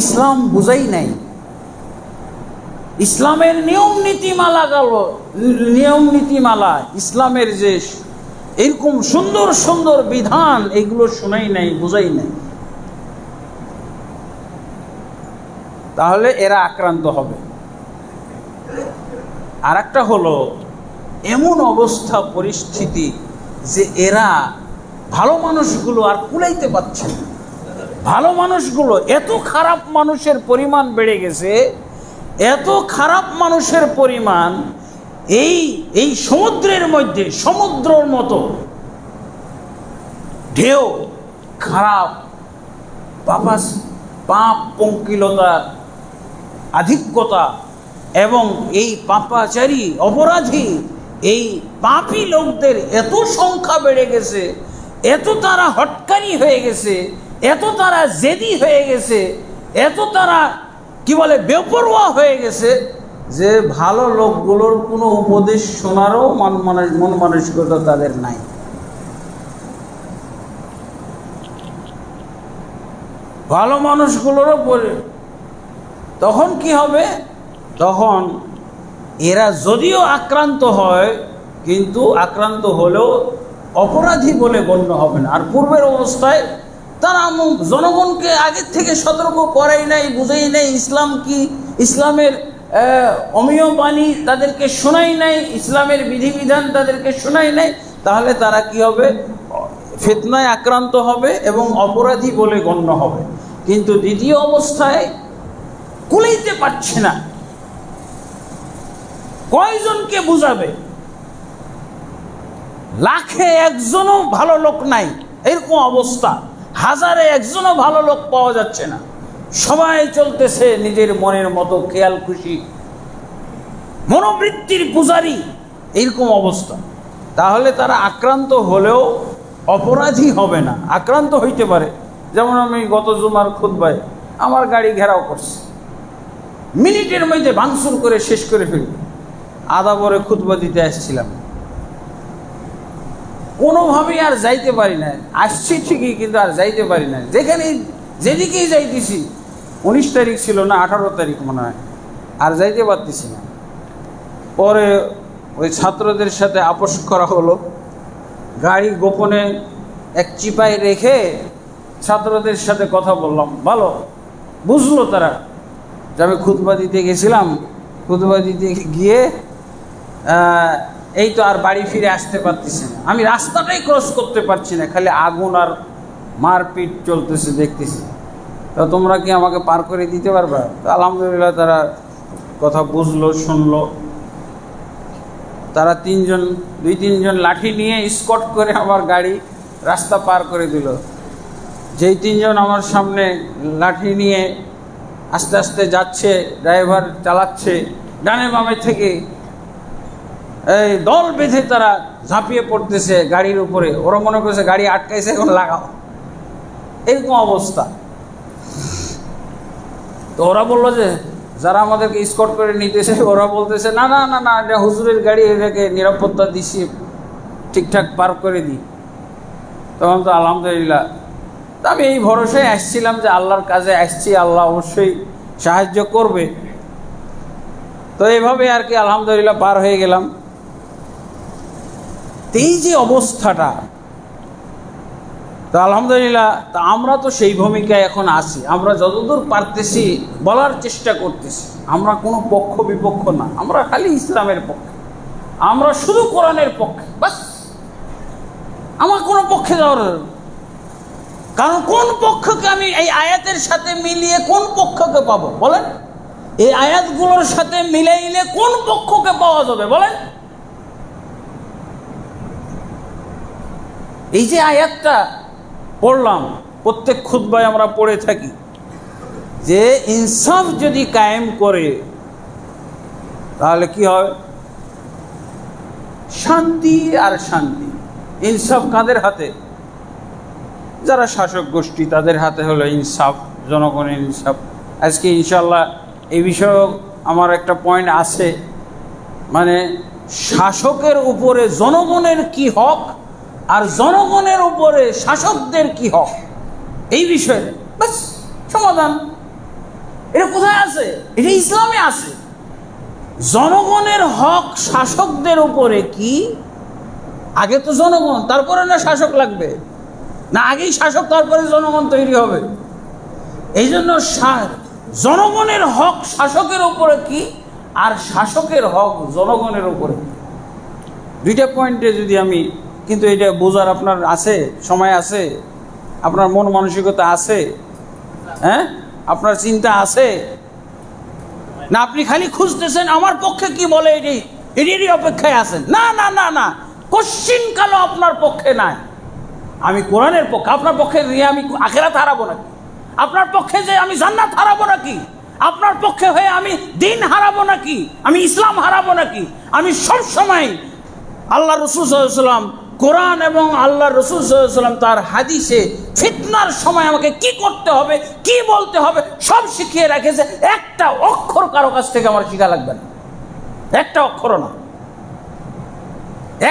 ইসলাম বুঝাই নাই, ইসলামের নিয়ম নীতিমালা, ইসলামের যে এরকম সুন্দর সুন্দর বিধান, এগুলো শোনাই নাই, বুঝাই নাই। তাহলে এরা আক্রান্ত হবে। আর একটা হলো এমন অবস্থা পরিস্থিতি যে এরা ভালো মানুষগুলো আর কুলাইতে পারছে না। ভালো মানুষগুলো, এত খারাপ মানুষের পরিমাণ বেড়ে গেছে, এত খারাপ মানুষের পরিমাণ এই সমুদ্রের মধ্যে, সমুদ্রের মতো ঢেউ, খারাপ পাপ পঙ্কিলতার আধিক্যতা এবং এই পাপাচারী অপরাধী, এই পাপী লোকদের এত সংখ্যা বেড়ে গেছে, এত তারা হটকারী হয়ে গেছে, এত তারা জেদি হয়ে গেছে, এত তারা কি বলে বেপরোয়া হয়ে গেছে যে ভালো লোকগুলোর কোনো উপদেশ শোনারও মন মানসিকতা তাদের নাই। ভালো মানুষগুলোরও তখন কি হবে? তখন এরা যদিও আক্রান্ত হয়, কিন্তু আক্রান্ত হলেও অপরাধী বলে গণ্য হবে না। আর পূর্বের অবস্থায় তারা জনগণকে আগের থেকে সতর্ক করাই নাই, বুঝাই নাই ইসলাম কি, ইসলামের অমীয় বাণী তাদেরকে শোনাই নাই, ইসলামের বিধিবিধান তাদেরকে শোনাই নাই। তাহলে তারা কি হবে? ফিতনায় আক্রান্ত হবে এবং অপরাধী বলে গণ্য হবে। কিন্তু দ্বিতীয় অবস্থায় কুলাইতে পারছে না, কয়জনকে বুঝাবে? লাখে একজনও ভালো লোক নাই, এরকম অবস্থা। হাজারে একজনও ভালো লোক পাওয়া যাচ্ছে না, সবাই চলতেছে নিজের মনের মতো, খেয়াল খুশি, মনোবৃত্তির পূজারী, এইরকম অবস্থা। তাহলে তারা আক্রান্ত হলেও অপরাধী হবে না, আক্রান্ত হইতে পারে। যেমন আমি গত জুমার খুতবায় আমার গাড়ি ঘেরাও করছে, মিনিটের মধ্যে ভাঙচুর করে শেষ করে ফেলি। আধা পরে খুতবা দিতে আসছিলাম, কোনোভাবেই আর যাইতে পারি না। আসছি ঠিকই, কিন্তু আর যাইতে পারি না। যেদিকেই যাইতেছি, 19 তারিখ ছিল না 18 তারিখ মনে হয়, আর যাইতে পারতেছি না। পরে ওই ছাত্রদের সাথে আপোষ করা হলো, গাড়ি গোপনে এক চিপায় রেখে ছাত্রদের সাথে কথা বললাম। ভালো বুঝলো তারা যে আমি খুতবা দিতে গেছিলাম, খুতবা দিতে গিয়ে এই তো আর বাড়ি ফিরে আসতে পারতেছি না, আমি রাস্তাটাই ক্রস করতে পারছি না, খালি আগুন আর মারপিট চলতেছে দেখতেছি। তো তোমরা কি আমাকে পার করে দিতে পারবা? তো আলহামদুলিল্লাহ তারা কথা বুঝলো, শুনলো। তারা 2-3 জন লাঠি নিয়ে স্কট করে আমার গাড়ি রাস্তা পার করে দিল। যেই 3 জন আমার সামনে লাঠি নিয়ে আস্তে আস্তে যাচ্ছে, ড্রাইভার চালাচ্ছে, ডানে বামে থেকে এই দল বেঁধে তারা ঝাঁপিয়ে পড়তেছে গাড়ির উপরে। ওরা মনে করছে গাড়ি আটকাইছে, এখন লাগাও, এরকম অবস্থা। তো ওরা বললো যে যারা আমাদেরকে স্কট করে নিতেছে ওরা বলতেছে না না না না, এটা হুজুরের গাড়ি, এটাকে নিরাপত্তা দিছি, ঠিকঠাক পার করে দিই। তখন তো আলহামদুলিল্লাহ, তো আমি এই ভরসায় আসছিলাম যে আল্লাহর কাজে আসছি, আল্লাহ অবশ্যই সাহায্য করবে। তো এইভাবে আর কি আলহামদুলিল্লাহ পার হয়ে গেলাম। এই যে অবস্থাটা, তো আলহামদুলিল্লাহ, তা আমরা তো সেই ভূমিকায় এখন আছি। আমরা যতদূর পারতেছি বলার চেষ্টা করতেছি, আমরা কোনো পক্ষ বিপক্ষ না, আমরা খালি ইসলামের পক্ষে, আমরা শুধু কোরআনের পক্ষে, বাস। আমার কোনো পক্ষে যাওয়ার, কারণ কোন পক্ষকে আমি এই আয়াতের সাথে মিলিয়ে কোন পক্ষকে পাবো বলেন? এই আয়াতগুলোর সাথে মিলাইলে কোন পক্ষকে পাওয়া যাবে বলেন? এই যে আয়াতটা পড়লাম, প্রত্যেক খুতবায় আমরা পড়ে থাকি যে ইনসাফ যদি কায়েম করে তাহলে কি হয়? শান্তি আর শান্তি। ইনসাফ কাদের হাতে? যারা শাসক গোষ্ঠী তাদের হাতে হলো ইনসাফ, জনগণের ইনসাফ। আজকে ইনশাল্লাহ এই বিষয়েও আমার একটা পয়েন্ট আছে, মানে শাসকের উপরে জনগণের কি হক আর জনগণের উপরে শাসকদের কি হক, এই বিষয়ে বাস সমাধান। এটা কোথায় আছে? এটা ইসলামে আছে। জনগণের হক শাসকদের উপরে কি? আগে তো জনগণ, তারপরে না শাসক লাগবে? না আগেই শাসক তারপরে জনগণ তৈরি হবে? এই জন্য জনগণের হক শাসকের উপরে কি আর শাসকের হক জনগণের উপরে। দুইটা পয়েন্টে যদি আমি, কিন্তু এটা বোঝার আপনার আছে, সময় আছে, আপনার মন মানসিকতা আছে, হ্যাঁ, আপনার চিন্তা আছে না? আপনি খালি খুঁজতেছেন আমার পক্ষে কি বলে, এটারই অপেক্ষায় আছেন। না না না না, কোশ্চিন কালো আপনার পক্ষে নাই। আমি কোরআনের পক্ষে, আপনার পক্ষে নিয়ে আমি আখিরাত হারাবো নাকি? আপনার পক্ষে যে আমি জান্নাত হারাবো নাকি? আপনার পক্ষে হয়ে আমি দিন হারাবো নাকি? আমি ইসলাম হারাবো নাকি? আমি সব সময় আল্লাহ রসুল সাল্লাল্লাহু আলাইহি ওয়াসাল্লাম কোরআন এবং আল্লাহ রসুল সাল্লাল্লাহু আলাইহি ওয়াসাল্লাম তার হাদিসে ফিতনার সময় আমাকে কি করতে হবে, কি বলতে হবে সব শিখিয়ে রেখেছে। একটা অক্ষর কারো কাছ থেকে আমার শিখা লাগবে না, একটা অক্ষরও না,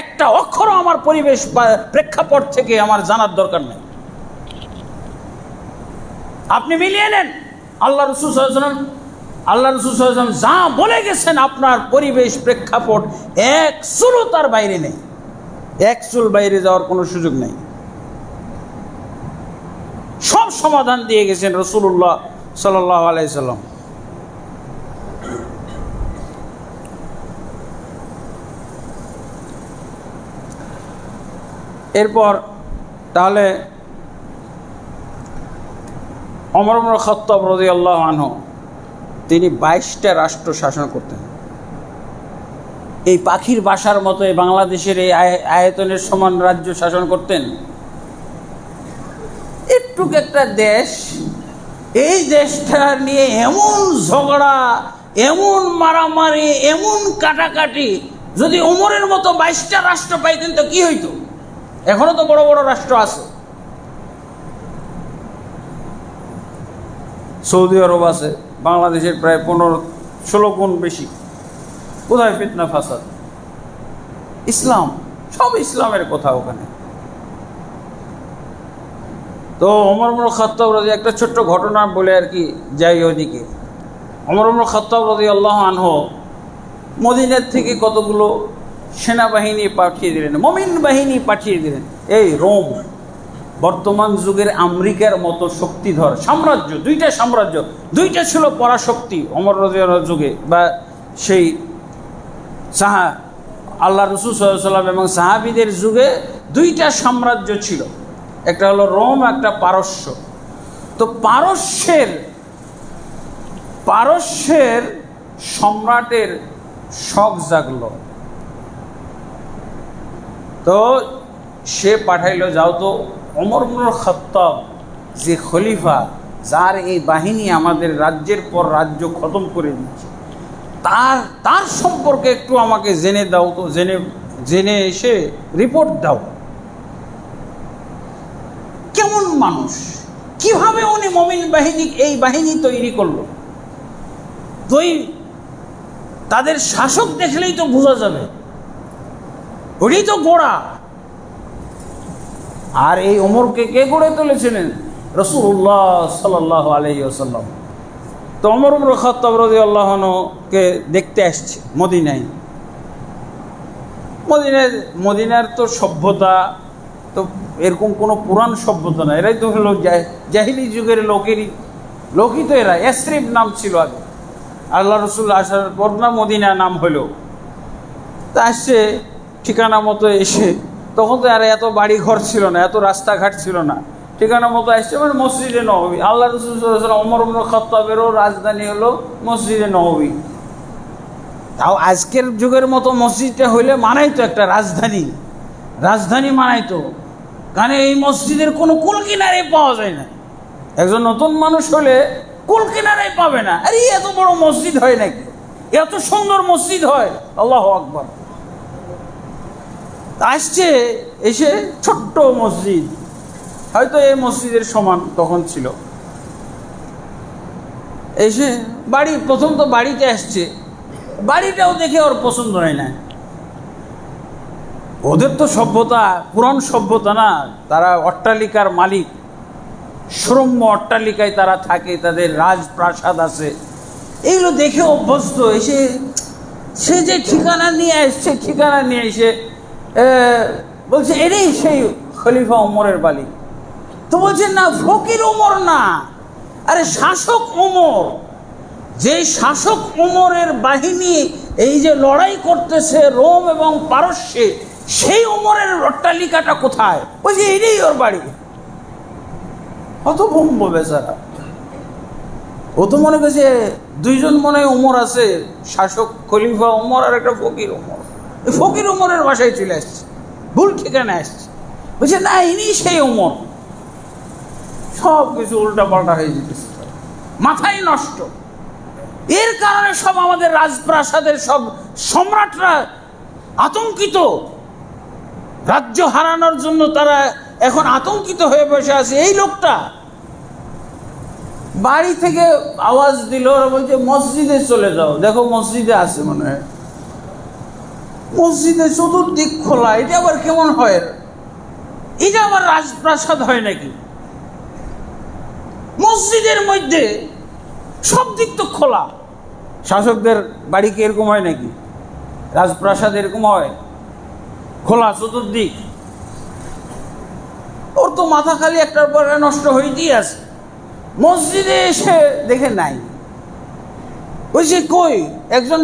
একটা অক্ষরও আমার পরিবেশ বা প্রেক্ষাপট থেকে আমার জানার দরকার নেই। আপনি মিলিয়ে নেন, আল্লাহ রসুল সাল্লাল্লাহু আলাইহি ওয়াসাল্লাম যা বলে গেছেন আপনার পরিবেশ প্রেক্ষাপট এক চুলও তার বাইরে নেই, এক চুল বাইরে যাওয়ার কোনো সুযোগ নেই। সব সমাধান দিয়ে গেছেন রাসূলুল্লাহ সাল্লাল্লাহু আলাইহি ওয়াসাল্লাম। এরপর তাহলে ওমর ইবনে খাত্তাব রাদিয়াল্লাহু আনহু তিনি 22টা রাষ্ট্র শাসন করতেন। এই পাখির বাসার মতো এই বাংলাদেশের এই আয়তনের সমান রাজ্য শাসন করতেন। একটু একটা দেশ, এই দেশটা নিয়ে এমন ঝগড়া, এমন মারামারি, এমন কাটাকাটি, যদি ওমরের মতো 22টা রাষ্ট্র পাইতেন তো কি হইতো? এখনো তো বড় বড় রাষ্ট্র আছে, সৌদি আরব আছে, বাংলাদেশের প্রায় 15-16 গুণ বেশি। কোথায় ফিতনা ফাসাদ? ইসলাম, সব ইসলামের কথা ওখানে। তো ওমর ইবনে খাত্তাব রাদিয়াল্লাহু, একটা ছোট্ট ঘটনা বলে আর কি যাই ওদিকে। ওমর ইবনে খাত্তাব রাদিয়াল্লাহু আনহু মদিনার থেকে কতগুলো সেনাবাহিনী পাঠিয়ে দিলেন, মুমিন বাহিনী পাঠিয়ে দিলেন। এই রোম, বর্তমান যুগের আমেরিকার মতো শক্তিধর সাম্রাজ্য, দুইটা সাম্রাজ্য, দুইটা ছিল পরাশক্তি ওমর রাদিয়াল্লাহু যুগে, বা সেই আল্লাহ রাসূল সাল্লাল্লাহু আলাইহি ওয়াসাল্লাম এবং সাহাবীদের যুগে দুইটা সাম্রাজ্য ছিল, একটা হলো রোম, একটা পারস্য। তো পারস্যের সম্রাটের শখ জাগলো, তো সে পাঠাইলো, যাও তো ওমর ইবনে খাত্তাব যে খলিফা, যার এই বাহিনী আমাদের রাজ্যের পর রাজ্য খতম করে দিচ্ছে, তার সম্পর্কে একটু আমাকে জেনে দাও তো, জেনে এসে রিপোর্ট দাও। কেমন মানুষ, কিভাবে উনি মুমিন বাহিনী, এই বাহিনী তৈরি করলো, তুই তাদের শাসক দেখলেই তো বোঝা যাবে, ওটাই তো গোড়া। আর এই ওমরকে কে গড়ে তুলেছিলেন? রাসূলুল্লাহ সাল্লাল্লাহু আলাইহি ওয়াসাল্লাম। তো ওমর ইবনে খাত্তাব রাদিয়াল্লাহু আনহুকে দেখতে আসছে মদিনায়। মদিনার তো সভ্যতা তো এরকম কোনো পুরান সভ্যতা না, এরাই তো হলো জাহিলি যুগের লোকই তো এরা। ইয়াসরিব নাম ছিল আগে, আল্লাহ রসুল আসার পর না মদিনা নাম হলো। তা আসছে ঠিকানা মতো এসে, তখন তো আর এত বাড়ি ঘর ছিল না, এত রাস্তাঘাট ছিল না, ঠিকানা মতো আসছে মানে মসজিদে নববী। আল্লাহ রসুল সাল্লাল্লাহু আলাইহি ওয়াসাল্লাম ওমর ইবনে খাত্তাবেরও রাজধানী হলো মসজিদে নববী। তাও আজকের যুগের মতো মসজিদটা হইলে মানাই তো একটা রাজধানী মানাই তো, কারণ এই মসজিদের কোনো কুল কিনারে পাওয়া যায় না। একজন নতুন মানুষ হলে কুল কিনারে পাবে না, আরে এত বড় মসজিদ হয় নাকি, এত সুন্দর মসজিদ হয়, আল্লাহু আকবার। আসছে এসে ছোট্ট মসজিদ, হয়তো এই মসজিদের সমান তখন ছিল। এসে প্রথম তো বাড়িতে আসছে, বাড়িটাও দেখে ওর পছন্দ হয় না। ওদের তো সভ্যতা পুরান সভ্যতা না, তারা অট্টালিকার মালিক, শ্রম্য অট্টালিকায় তারা থাকে, তাদের রাজপ্রাসাদ আছে, এইগুলো দেখে অভ্যস্ত। সে যে ঠিকানা নিয়ে এসে বলছে এটাই সেই খলিফা ওমরের বাড়ি। তো বলছে না, ফকির ওমর না, আরে শাসক ওমর। যে শাসক ওমরের বাহিনী এই যে লড়াই করতেছে রোম এবং পারস্যে, সেই ওমরের অট্টালিকাটা কোথায়? বলছে এটাই ওর বাড়ি। হতভম্ব বেচারা, ও তো মনে করছে দুইজন মনে হয় ওমর আছে, শাসক খলিফা ওমর আর একটা ফকির ওমর। ফকির ওমরের বাসায় চলে আসছে, ভুল ঠিকানা আসছে। বলছে না, ইনি সেই ওমর। সব কিছু উল্টাপাল্টা হয়ে যেতেছে, মাথায় নষ্ট। এর কারণে সব আমাদের রাজপ্রাসাদের সব সম্রাটরা আতঙ্কিত, রাজ্য হারানোর জন্য তারা এখন আতঙ্কিত হয়ে বসে আছে। এই লোকটা বাড়ি থেকে আওয়াজ দিল, ওরা বলছে মসজিদে চলে যাও, দেখো মসজিদে আছে মনে হয়। মসজিদে চতুর্দিক খোলা, এটা আবার কেমন হয়? এটা আবার রাজপ্রাসাদ হয় নাকি? মসজিদের মধ্যে সব দিক তো খোলা। শাসকদের বাড়ি কি এরকম হয় নাকি? রাজপ্রাসাদ এরকম হয় খোলা চতুর্দিক? ওর তো মাথা খালি একটার পর নষ্ট হইতেই আছে। মসজিদে এসে দেখে নাই। ওই যে কই একজন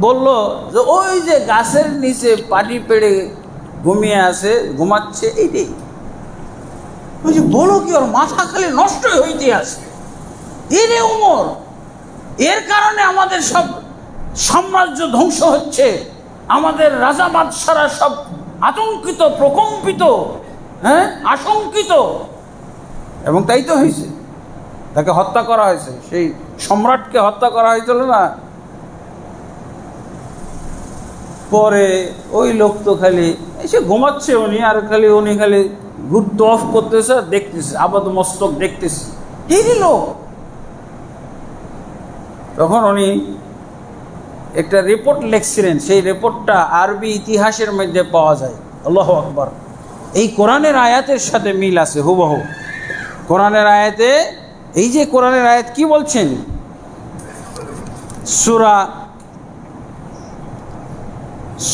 বলল যে ওই যে গাছের নিচে পাটি পেড়ে ঘুমাচ্ছে এইটাই। ওই যে বলো কি, ওর মাথা খালি নষ্ট হইতে আছে। এরে ওমর, এর কারণে আমাদের সব সাম্রাজ্য ধ্বংস হচ্ছে, আমাদের রাজা বাদশারা সব আতঙ্কিত, প্রকম্পিত, আশঙ্কিত। এবং তাই তো হয়েছে, তাকে হত্যা করা হয়েছে, সেই সম্রাটকে হত্যা করা হয়েছিল না। পরে ওই লোক তো খালি এসে ঘুমাচ্ছে, উনি খালি গুড অফ করতেছে, দেখতেছে, আপাত মস্তক দেখতেছে, এই লোক। তখন উনি একটা রিপোর্ট লিখছিলেন, সেই রিপোর্টটা আরবি ইতিহাসের মধ্যে পাওয়া যায়। আল্লাহু আকবার। এই কোরআনের আয়াতের সাথে মিল আছে হুবহু। কোরআনের আয়াতে, এই যে কোরআনের আয়াত কি বলছেন,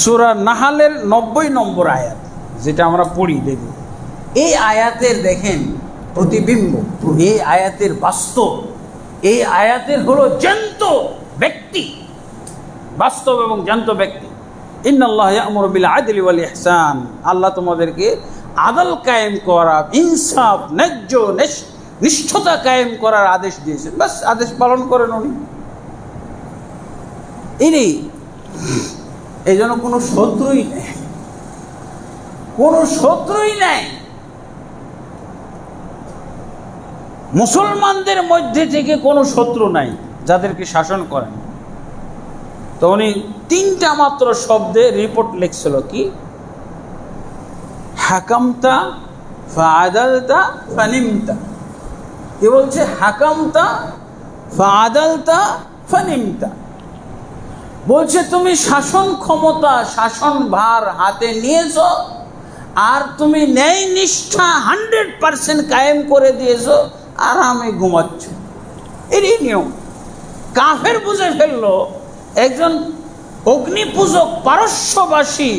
সূরা নাহালের 90 নম্বর আয়াত, যেটা আমরা পড়ি দেখি, এই আয়াতের দেখেন প্রতিবিম্ব, এই আয়াতের বাস্তব, এই আয়াতের হলো জ্যান্ত ব্যক্তি, বাস্তব এবং জ্যান্ত ব্যক্তি। ইন্নাল্লাহ ইয়া'মুরু বিল আদলি ওয়াল ইহসান, আল্লাহ তোমাদেরকে আদল কায়েম করা, ইনসাফ, ন্যায্য নিষ্ঠতা কায়েম করার আদেশ দিয়েছেন। বাস আদেশ পালন করেন উনি। এই জন্য কোনো শত্রুই নেই, মুসলমানদের মধ্যে থেকে কোনো শত্রু নাই যাদেরকে শাসন করেন। তো উনি 3টা মাত্র শব্দে রিপোর্ট লিখছিল, কি? হাকামতা ফাআদালতা ফানিমতা। কি বলছে? হাকামতা ফাআদালতা ফানিমতা। বলছে তুমি শাসন ক্ষমতা, শাসন ভার হাতে নিয়েছ, আর তুমি ন্যায় নিষ্ঠা 100% কায়েম করে দিয়েছ, আরামে ঘুমাচ্ছ। এরই নিয়ম। কাফের বুঝে ফেললো একজন অগ্নিপূজক পারস্যবাসী,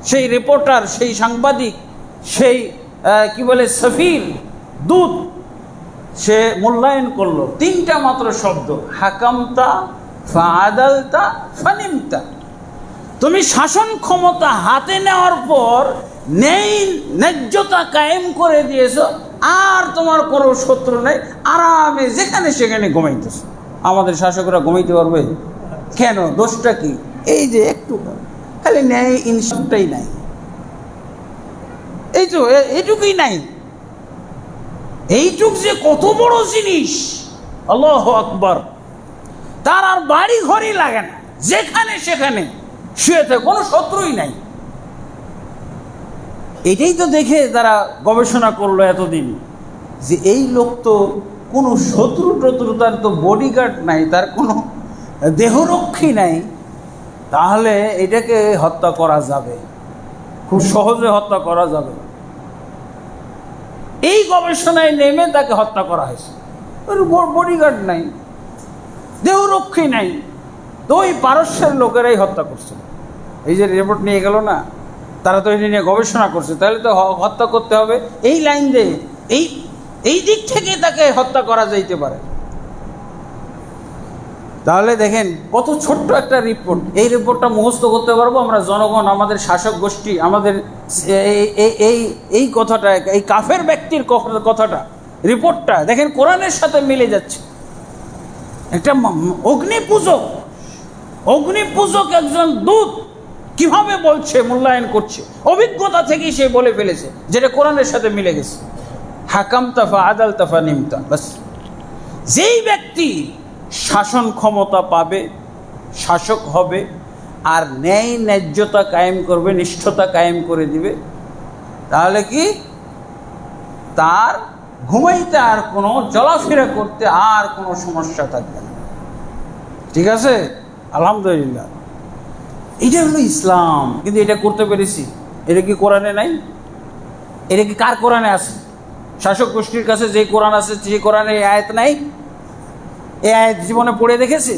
সেই রিপোর্টার, সেই সাংবাদিক, সেই কি বলে সফির, দূত, সে মূল্যায়ন করলো 3টা মাত্র শব্দ, হাকামতা, ফাআদালতা, ফানিমতা। তুমি শাসন ক্ষমতা হাতে নেওয়ার পর ন্যায্যতা কায়েম করে দিয়েছ, আর তোমার কোনো শত্রু নেই, আরামে যেখানে সেখানে ঘুমাইতেছ। আমাদের শাসকরা ঘুমাইতে পারবে কেন? দোষটা কি? এই যে একটু খালি ন্যায় ইনসাফটাই নাই, এই তো এইটুকুই নাই। এইটুক যে কত বড় জিনিস, আল্লাহু আকবার। তার আর বাড়ি ঘরই লাগে না, যেখানে সেখানে শুয়ে থাকে, কোনো শত্রুই নাই। এটাই তো দেখে তারা গবেষণা করলো এতদিন, যে এই লোক তো কোনো শত্রু টত্রু, তার তো বডিগার্ড নাই, তার কোনো দেহরক্ষী নাই, তাহলে এটাকে হত্যা করা যাবে, খুব সহজে হত্যা করা যাবে। এই গবেষণায় নেমে তাকে হত্যা করা হয়েছে। বডিগার্ড নাই, দেহরক্ষী নাই, তো ওই পারস্যের লোকেরাই হত্যা করছে। এই যে রিপোর্ট নিয়ে গেল না, তারা তো এটা নিয়ে গবেষণা করছে, তাহলে তো হত্যা করতে হবে। এই লাইন দিয়ে এই দিক থেকে তাকে হত্যা করা যাইতে পারে। তাহলে দেখেন কত ছোট্ট একটা রিপোর্ট, এই রিপোর্টটা মুখস্থ করতে পারবো আমরা জনগণ, আমাদের শাসক গোষ্ঠী, আমাদের এই কথাটা, এই কাফের ব্যক্তির কথাটা, রিপোর্টটা দেখেন কোরআনের সাথে মিলে যাচ্ছে। একটা অগ্নিপূজক একজন দূত কিভাবে বলছে, মূল্যায়ন করছে, অভিজ্ঞতা থেকেই সে বলে ফেলেছে, যেটা কোরআনের সাথে মিলে গেছে। হাকামতা ফাআদালতা ফানিমতা। বাস, যেই ব্যক্তি শাসন ক্ষমতা পাবে, শাসক হবে, আর ন্যায্যতা কায়েম করবে, নিষ্ঠতা কায়েম করে দিবে, তাহলে কি তার ঘুমাইতে আর কোনো, চলাফেরা করতে আর কোনো সমস্যা থাকবে না। ঠিক আছে, আলহামদুলিল্লাহ। এটা হলো ইসলাম। কিন্তু এটা করতে পেরেছি, এটা কি কোরআনে নাই? এটা কি কার কোরআনে আছে? শাসক গোষ্ঠীর কাছে যে কোরআন আছে, যে কোরআনে এই আয়াত নাই, এই আয়াত জীবনে পড়ে দেখেছে?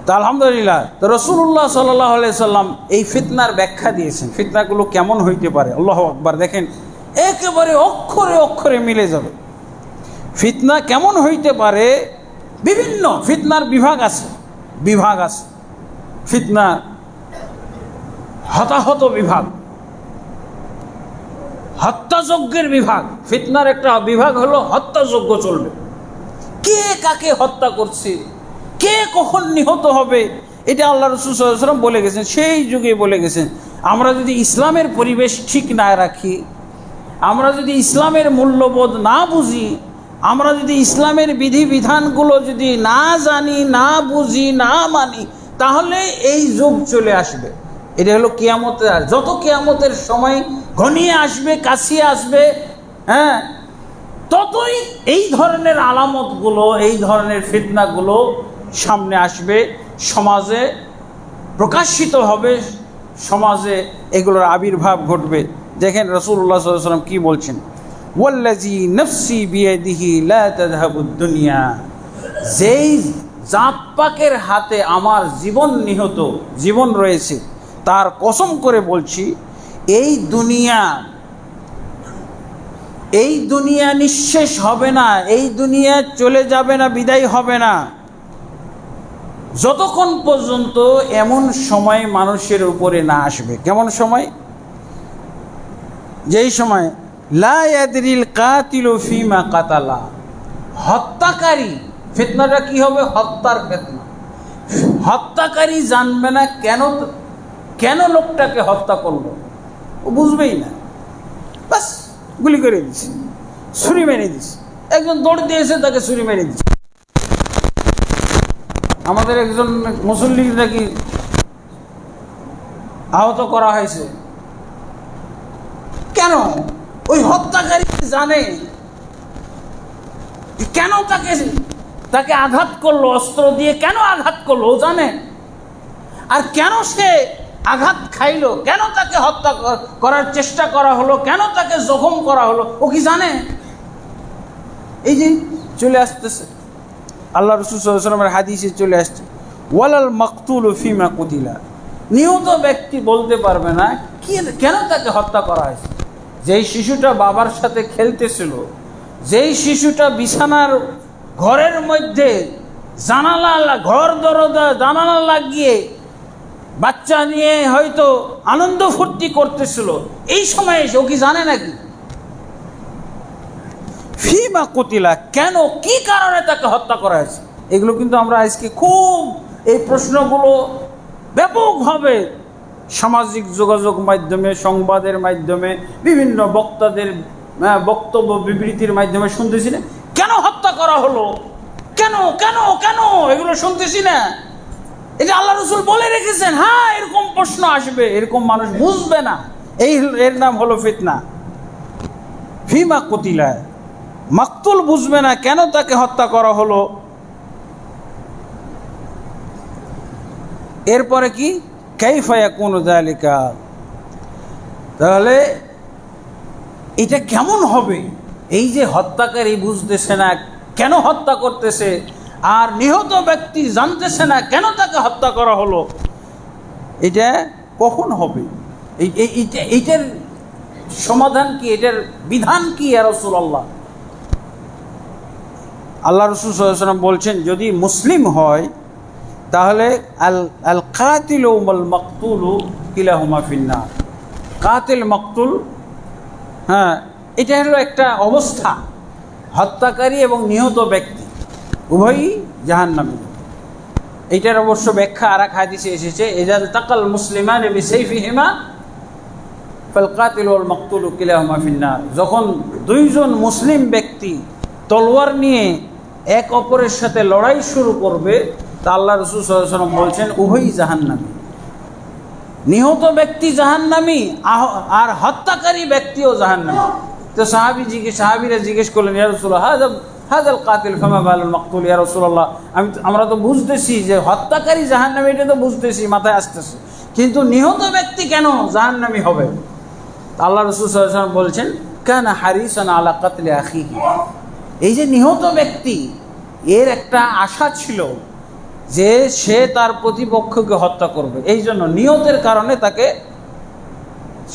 তো আলহামদুলিল্লাহ। তো রাসূলুল্লাহ সাল্লাল্লাহু আলাইহি সাল্লাম এই ফিতনার ব্যাখ্যা দিয়েছেন, ফিতনাগুলো কেমন হইতে পারে। আল্লাহু আকবার। দেখেন একেবারে অক্ষরে অক্ষরে মিলে যাবে। ফিতনা কেমন হইতে পারে, বিভিন্ন ফিতনার বিভাগ আছে। ফিতনা হতাহত বিভাগ, হত্যাযজ্ঞের বিভাগ। ফিতনার একটা বিভাগ হলো হত্যাযজ্ঞ চলবে। কে কাকে হত্যা করছে, কে কখন নিহত হবে, এটা আল্লাহ রাসূল সাল্লাল্লাহু আলাইহি ওয়াসাল্লাম বলে গেছেন, সেই যুগে বলে গেছেন। আমরা যদি ইসলামের পরিবেশ ঠিক না রাখি, আমরা যদি ইসলামের মূল্যবোধ না বুঝি, আমরা যদি ইসলামের বিধিবিধানগুলো যদি না জানি, না বুঝি, না মানি, তাহলে এই যুগ চলে আসবে। এটা হলো কিয়ামতের। আর যত কিয়ামতের সময় ঘনিয়ে আসবে, কাছিয়ে আসবে, হ্যাঁ, ততই এই ধরনের আলামতগুলো, এই ধরনের ফিতনাগুলো সামনে আসবে, সমাজে প্রকাশিত হবে, সমাজে এগুলোর আবির্ভাব ঘটবে। দেখেন রাসূলুল্লাহ সাল্লাল্লাহু আলাইহি ওয়াসাল্লাম কি বলছেন, ওয়াল্লাযী নাফসি বিয়াদিহি লা তাযহাবুদ দুনিয়া। যেই জাত পাকের হাতে আমার জীবন রয়েছে, তার কসম করে বলছি, এই দুনিয়া নিঃশেষ হবে না, এই দুনিয়া চলে যাবে না, বিদায় হবে না, যতক্ষণ পর্যন্ত এমন সময় মানুষের উপরে না আসবে। কেমন সময়? যেই সময় লা ইয়াদরিল কাতিলু ফিমা কাতালা। হত্যাকারী, ফিতনাটা কি হবে? হত্যার ফিতনা। হত্যাকারী জানবে না কেন লোকটাকে হত্যা করলো, ও বুঝবেই না, বাস গুলি করে দিচ্ছে, ছুরি মেরে দিচ্ছে। একজন দৌড় দিয়েছে, তাকে ছুরি মেরে দিচ্ছে। আমাদের একজন মুসল্লি নাকি আহত করা হয়েছে। কেন? ওই হত্যাকারী জানে কেন তাকে আঘাত করলো অস্ত্র দিয়ে, কেন আঘাত করলো ও জানে? আর কেন সে আঘাত খাইলো, কেন তাকে হত্যা করার চেষ্টা করা হলো, কেন তাকে জখম করা হলো, ও কি জানে? এই যে চলে আসতেছে আল্লাহ রাসূল সাল্লাল্লাহু আলাইহি ওয়াসাল্লামের হাদিসে চলে আসছে, ওয়ালাল মাকতুলু ফিমা কুতিলা, নিহত ব্যক্তি বলতে পারবে না কেন তাকে হত্যা করা হয়েছে। যেই শিশুটা বাবার সাথে খেলতেছিল, যেই শিশুটা বিছানার ঘরের মধ্যে ঘর দরজা জানালা লাগিয়ে বাচ্চা নিয়ে হয়তো আনন্দ ফুর্তি করতেছিল, এই সময়ে ও কি জানে নাকি ফিমা কুতিলা, কেন কি কারণে তাকে হত্যা করা হয়েছে? এগুলো কিন্তু আমরা আজকে খুব এই প্রশ্নগুলো ব্যাপকভাবে সামাজিক যোগাযোগ মাধ্যমে, সংবাদের মাধ্যমে, বিভিন্ন বক্তাদের বক্তব্য বিবৃতির মাধ্যমে শুনতেছি না, কেন হত্যা করা হলো, কেন কেন কেন এগুলো শুনতেছি না। এটা আল্লাহ রাসূল বলে রেখেছেন। হ্যাঁ, এরকম প্রশ্ন আসবে, এরকম মানুষ বুঝবে না, এর নাম হলো ফিতনা। ফিমা কুতিলা, মাকতুল বুঝবে না কেন তাকে হত্যা করা হলো। এরপরে কি, কাইফা ইয়াকুনু যালিকা, তাহলে এটা কেমন হবে? এই যে হত্যাকারী বুঝতেছে না কেন হত্যা করতেছে, আর নিহত ব্যক্তি জানতেছে না কেন তাকে হত্যা করা হলো, এটা কখন হবে? এইটার সমাধান কি, এটার বিধান কি ইয়া রাসূলুল্লাহ? আল্লাহ রাসূল সাল্লাল্লাহু আলাইহি ওয়াসাল্লাম বলছেন, যদি মুসলিম হয় তাহলে আল কাতিলু ওয়াল মাকতুলু কিলাহুমা ফিন্নার। কাতিল মাকতুল, হ্যাঁ, এটা হলো একটা অবস্থা, হত্যাকারী এবং নিহত ব্যক্তি উভয়ই জাহান্নামী। এইটার অবশ্য ব্যাখ্যা আর এক হাদিসে এসেছে, ইযা তাকাল মুসলিমানি বিসাইফিহিমা ফাল কাতিলু ওয়াল মাকতুলু কিলাহুমা ফিন্নার। যখন দুইজন মুসলিম ব্যক্তি তলোয়ার নিয়ে এক অপরের সাথে লড়াই শুরু করবে, তা আল্লাহ রাসূল সাল্লাল্লাহু আলাইহি ওয়াসাল্লাম বলছেন উভয়ই জাহান্নামী। নিহত ব্যক্তি জাহান্নামী আর হত্যাকারী ব্যক্তিও জাহান্নামী। তো সাহাবীরা জিজ্ঞেস করলেন, ইয়া রাসূলুল্লাহ হাযাল কাতিল ফামা বালুল মাকতুল, ইয়া রাসূলুল্লাহ আমরা তো বুঝতেছি যে হত্যাকারী জাহান্নামী, এটা তো বুঝতেছি, মাথায় আসতেছে, কিন্তু নিহত ব্যক্তি কেন জাহান্নামী হবে? আল্লাহ রাসূল সাল্লাল্লাহু আলাইহি ওয়াসাল্লাম বলছেন, কানা হারিসান আলা কাতলি আখিহি, এই যে নিহত ব্যক্তি, এর একটা আশা ছিল যে সে তার প্রতিপক্ষকে হত্যা করবে, এই জন্য নিয়তের কারণে তাকে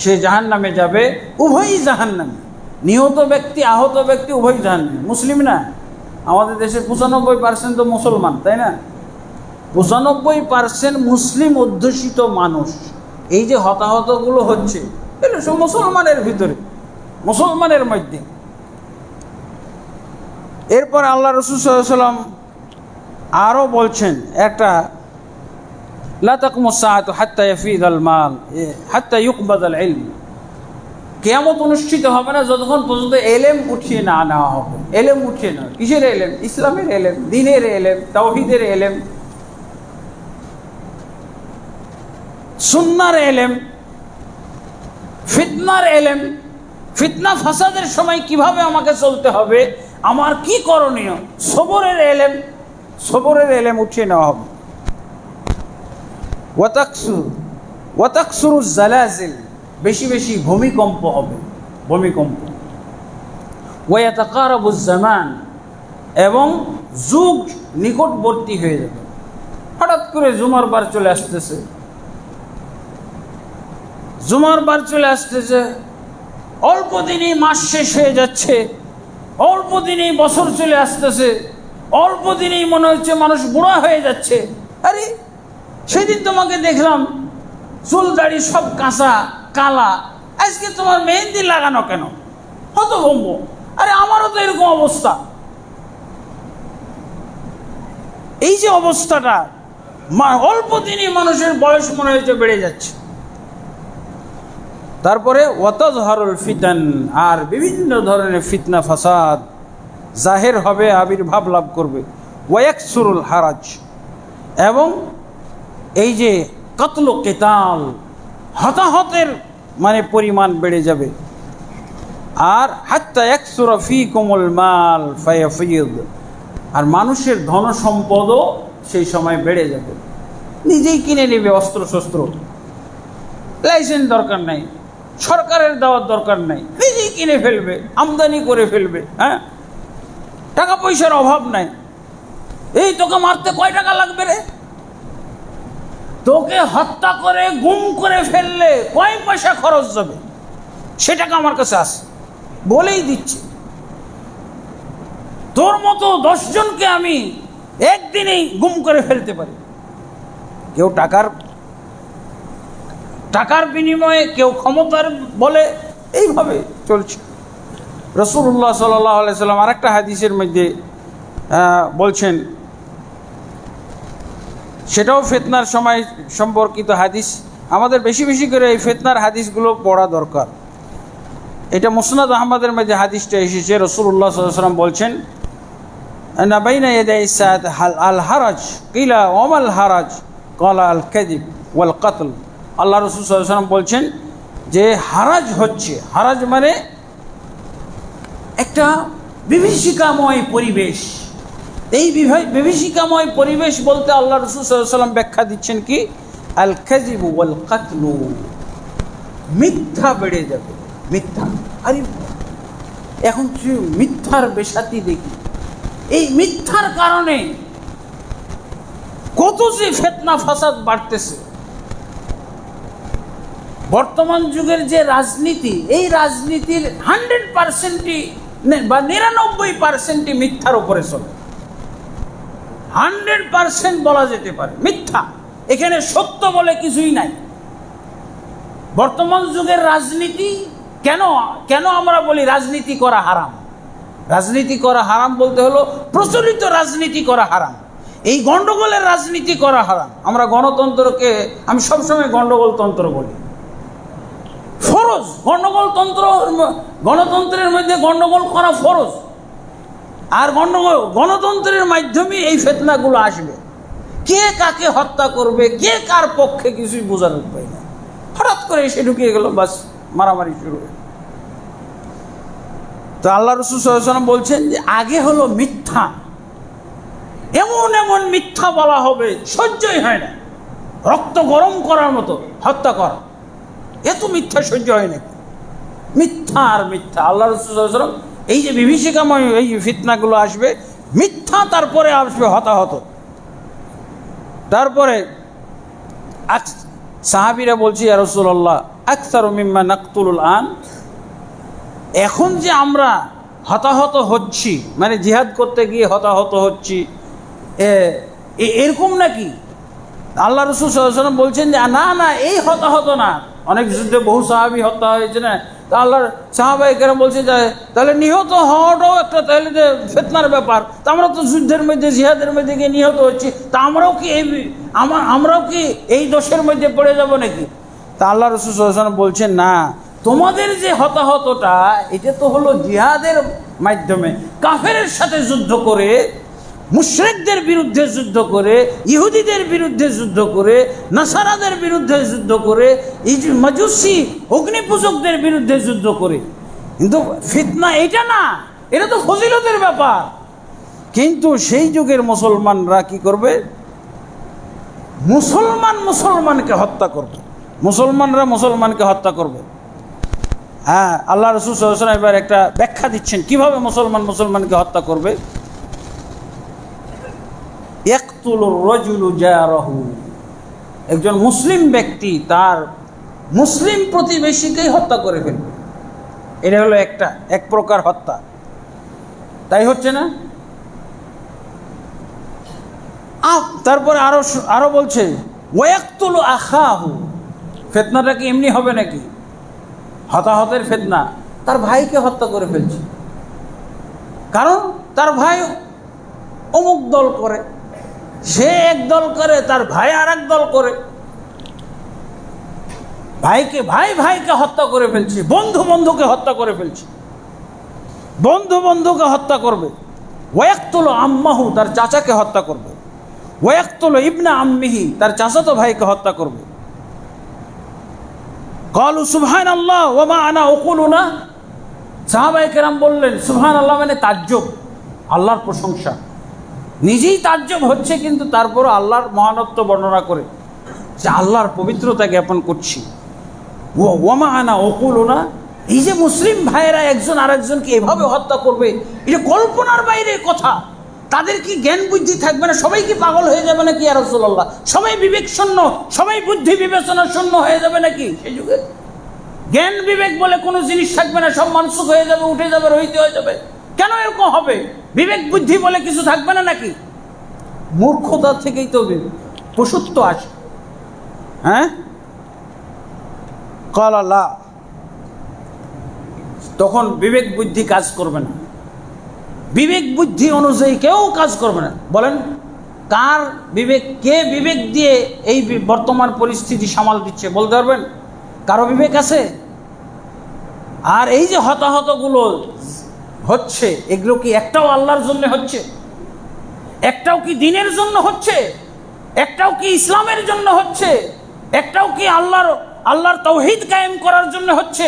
সে জাহান্নামে যাবে। উভয়ই জাহান্নামী, নিহত ব্যক্তি আহত ব্যক্তি উভয়ই জাহান্নামী। মুসলিম না, আমাদের দেশে 95% তো মুসলমান, তাই না? 95% মুসলিম অধ্যুষিত মানুষ। এই যে হতাহতগুলো হচ্ছে, এগুলো সব মুসলমানের ভিতরে, মুসলমানের মধ্যে। এরপর আল্লাহ রাসূল সাল্লাল্লাহু আলাইহি ওয়াসাল্লাম আরও বলছেন, একটা লা তাকুমুস সাআতু হাত্তা ইয়াফিদাল মাল হাত্তা ইউকবাদাল ইলম, কিয়ামত অনুষ্ঠিত হবে না যতক্ষণ পর্যন্ত এলেম উঠিয়ে না নেওয়া হবে। এলেম উঠিয়ে নেওয়া, কিসের এলেম? ইসলামের এলেম, দ্বীনের এলেম, তাওহীদের এলেম, সুন্নাহর এলেম, ফিতনার এলেম, ফিতনা ফাসাদের সময় কিভাবে আমাকে চলতে হবে, আমার কি করণীয়, সবরের এলেম উঠিয়ে নেওয়া হবে। ওয়াতাকসুরুজ জালাজিল, বেশি বেশি ভূমিকম্প হবে, ভূমিকম্প। ওয়ায়াতাকারাবুজ জামান, এবং যুগ নিকটবর্তী হয়ে যাবে। হঠাৎ করে জুমার বার চলে আসতেছে, অল্প দিনেই মাস শেষ হয়ে যাচ্ছে, অল্প দিনেই বছর চলে আসতেছে, অল্প দিনেই মনে হচ্ছে মানুষ বুড়া হয়ে যাচ্ছে। আরে সেদিন তোমাকে দেখলাম চুল দাড়ি সব কাঁচা কালা, আজকে তোমার মেহেন্দি লাগানো কেন? হতভম্ব, আরে আমারও তো এরকম অবস্থা। এই যে অবস্থাটা, অল্প দিনই মানুষের বয়স মনে হচ্ছে বেড়ে যাচ্ছে। তারপরে ওয়াতাজহারুল ফিতান, আর বিভিন্ন ধরনের ফিতনা ফাসাদ জাহের হবে, আবির্ভাব লাভ করবে। ওয়ায়াকসুরুল হারাজ, এবং এই যে কতল কেতাল, হতাহতের পরিমাণ বেড়ে যাবে। আর হাত্তা ইয়াকসুরা ফীকুমুল মাল ফায়াফিদ, আর মানুষের ধন সম্পদও সেই সময় বেড়ে যাবে। নিজেই কিনে নেবে অস্ত্র শস্ত্র, লাইসেন্স দরকার নাই, সরকারের দেওয়ার দরকার নাই, নিজেই কিনে ফেলবে, আমদানি করে ফেলবে। হ্যাঁ, টাকা পয়সার অভাব নাই। এই তোকে মারতে কয় টাকা লাগবে রে? তোকে হত্যা করে গুম করে ফেললে কয় পয়সা খরচ যাবে, সে টাকা আমার কাছে আসে, বলেই দিচ্ছে। তোর মতো 10 জনকে আমি একদিনেই গুম করে ফেলতে পারি। কেউ টাকার বিনিময়ে, কেউ ক্ষমতার বলে, এইভাবে চলছে। রাসূলুল্লাহ সাল্লাল্লাহু আলাইহি সাল্লাম আরেকটা হাদিসের মধ্যে বলছেন, সেটাও ফিতনার সময় সম্পর্কিত হাদিস। আমাদের বেশি বেশি করে এই ফিতনার হাদিসগুলো পড়া দরকার। এটা মুসনাদ আহমদের মধ্যে হাদিসটা এসেছে। রাসূলুল্লাহ সাল্লাল্লাহু আলাইহি সাল্লাম বলছেন, আনা বাইনা ইয়াদাই সাদ আল হারাজ কিলা ওয়ামাল হারাজ ক্বালা আল কাযিব ওয়াল কতল। আল্লাহ রাসূল সাল্লাল্লাহু আলাইহি সাল্লাম বলছেন যে হারাজ হচ্ছে, হারাজ মানে একটা বিভীষিকাময় পরিবেশ। এই বিভীষিকাময় পরিবেশ বলতে আল্লাহ রাসূল সাল্লাল্লাহু আলাইহি সাল্লাম ব্যাখ্যা দিচ্ছেন কি, আল কাযিব ওয়াল কতল, মিথ্যা বেড়ে যাবে। মিথ্যা, আরে এখন মিথ্যার বেশাতি দেখি। এই মিথ্যার কারণে কত যে ফিতনা ফাসাদ বাড়তেছে। বর্তমান যুগের যে রাজনীতি, এই রাজনীতির 100%ই বা 99%ই মিথ্যার উপরে চলে। 100% বলা যেতে পারে মিথ্যা, এখানে সত্য বলে কিছুই নাই। বর্তমান যুগের রাজনীতি কেন আমরা বলি রাজনীতি করা হারাম? রাজনীতি করা হারাম বলতে হলো প্রচলিত রাজনীতি করা হারাম, এই গন্ডগোলের রাজনীতি করা হারাম। আমরা গণতন্ত্রকে, আমি সবসময় গন্ডগোল তন্ত্র বলি। ফরজ গণতন্ত্রের মধ্যে গন্ডগোল করা ফরজ। আর গণতন্ত্রের মাধ্যমে এই ফিতনাগুলো আসবে। কে কাকে হত্যা করবে, কে কার পক্ষে, কিছুই বোঝার উপায় না। হঠাৎ করে এসে ঢুকিয়ে গেল, বাস মারামারি শুরু হয়ে। তো আল্লাহ রাসূল সাল্লাল্লাহু আলাইহি ওয়াসাল্লাম বলছেন যে আগে হলো মিথ্যা, এমন এমন মিথ্যা বলা হবে সহ্যই হয় না, রক্ত গরম করার মতো হত্যা করা, এত মিথ্যা সহ্য হয় না। মিথ্যা আর মিথ্যা। আল্লাহ রাসূল সাল্লাল্লাহু আলাইহি ওয়াসাল্লাম এই যে বিভীষিকাময় এই ফিতনাগুলো আসবে, মিথ্যা, তারপরে আসবে হতাহত। তারপরে সাহাবীরা বলছি, ইয়া রাসূলুল্লাহ আকসারু মিম্মা নাকতুলুল আন, এখন যে আমরা হতাহত হচ্ছি, মানে জিহাদ করতে গিয়ে হতাহত হচ্ছি, এরকম নাকি? আল্লাহ রাসূল সাল্লাল্লাহু আলাইহি ওয়াসাল্লাম বলছেন যে না না, এই হতাহত না। অনেক যুদ্ধে বহু সাহাবী হত্যা হয়েছে না, তা আল্লাহর সাহাবায়ে কেরাম বলছে যে তাহলে নিহত হওয়াটাও একটা তাহলে যে ফিতনার ব্যাপার। তা আমরা তো যুদ্ধের মধ্যে, জিহাদের মধ্যে গিয়ে নিহত হচ্ছি, তা আমরাও কি এই দোষের মধ্যে পড়ে যাব নাকি? তা আল্লাহ রাসূল সাল্লাল্লাহু আলাইহি ওয়াসাল্লাম বলছেন না, তোমাদের যে হতাহতটা, এটা তো হলো জিহাদের মাধ্যমে, কাফেরের সাথে যুদ্ধ করে, মুশরিকদের বিরুদ্ধে যুদ্ধ করে, ইহুদিদের বিরুদ্ধে যুদ্ধ করে, নাসারাদের বিরুদ্ধে যুদ্ধ করে, মাজুসি অগ্নিপূজকদের বিরুদ্ধে যুদ্ধ করে। কিন্তু ফিতনা এটা না, এটা তো ফজিলতের ব্যাপার। কিন্তু সেই যুগের মুসলমানরা কি করবে? মুসলমানকে হত্যা করবে, মুসলমানরা মুসলমানকে হত্যা করবে। হ্যাঁ, আল্লাহ রাসূল সাল্লাল্লাহু আলাইহি ওয়াসাল্লাম এবার একটা ব্যাখ্যা দিচ্ছেন কিভাবে মুসলমানকে হত্যা করবে। ইয়াকতুলুর রাজুলু জারাহু, একজন মুসলিম ব্যক্তি তার মুসলিম প্রতিবেশীকেই হত্যা করে ফেলবে। এটা হলো এক প্রকার হত্যা, তাই হচ্ছে না? তারপরে আরো বলছে ওয়ায়াকতুলু আখাহু, ফিতনাটা কি এমনি হবে নাকি? হতাহতের ফিতনা, তার ভাইকে হত্যা করে ফেলছে, কারণ তার ভাই অমুক দল করে, সে এক দল করে, তার ভাই আর এক দল করে, ভাইকে হত্যা করে ফেলছে, বন্ধুকে হত্যা করে ফেলছে, বন্ধুকে হত্যা করবে। ওয়ায়াকতুলু আম্মাহু, তার চাচাকে হত্যা করবে। ওয়ায়াকতুলু ইবনা আম্মিহি, তার চাচাতো ভাইকে হত্যা করবে। ক্বালু সুবহানাল্লাহ ওয়া মা আনা আকুলুনা, সাহাবায়ে কেরাম বললেন সুবহানাল্লাহ, মানে তাজ্জব, আল্লাহর প্রশংসা, নিজেই তাজ্জব হচ্ছে, কিন্তু তারপরও আল্লাহর মহানত্ব বর্ণনা করে যে আল্লাহর পবিত্রতা জ্ঞাপন করছি। ওয়ামা আনা ওকুলুনা, এই যে মুসলিম ভাইয়েরা একজন আরেকজনকে এভাবে হত্যা করবে, এটা কল্পনার বাইরের কথা। তাদের কি জ্ঞান বুদ্ধি থাকবে না? সবাই কি পাগল হয়ে যাবে নাকি ইয়া রাসূলুল্লাহ? সবাই বিবেক শূন্য, সবাই বুদ্ধি বিবেচনা শূন্য হয়ে যাবে নাকি? সেই যুগে জ্ঞান বিবেক বলে কোনো জিনিস থাকবে না, সব মানসুখ হয়ে যাবে, উঠে যাবে, রহিত হয়ে যাবে। কেন এরকম হবে? বিবেক বুদ্ধি বলে কিছু থাকবে না নাকি? মূর্খতা থেকেই তো পশুত্ব আসে। হ্যাঁ, ক্বালা লা, তখন বিবেক বুদ্ধি কাজ করবে না, বিবেক বুদ্ধি অনুযায়ী কেউ কাজ করবে না। বলেন কার বিবেক, কে বিবেক দিয়ে এই বর্তমান পরিস্থিতি সামাল দিচ্ছে বলতে পারবেন? কারো বিবেক আছে? আর এই যে হতাহতগুলো হচ্ছে, এগুলো কি একটাও আল্লাহর জন্য হচ্ছে? একটাও কি দ্বীনের জন্য হচ্ছে? একটাও কি ইসলামের জন্য হচ্ছে? একটাও কি আল্লাহর তাওহীদ কায়েম করার জন্য হচ্ছে?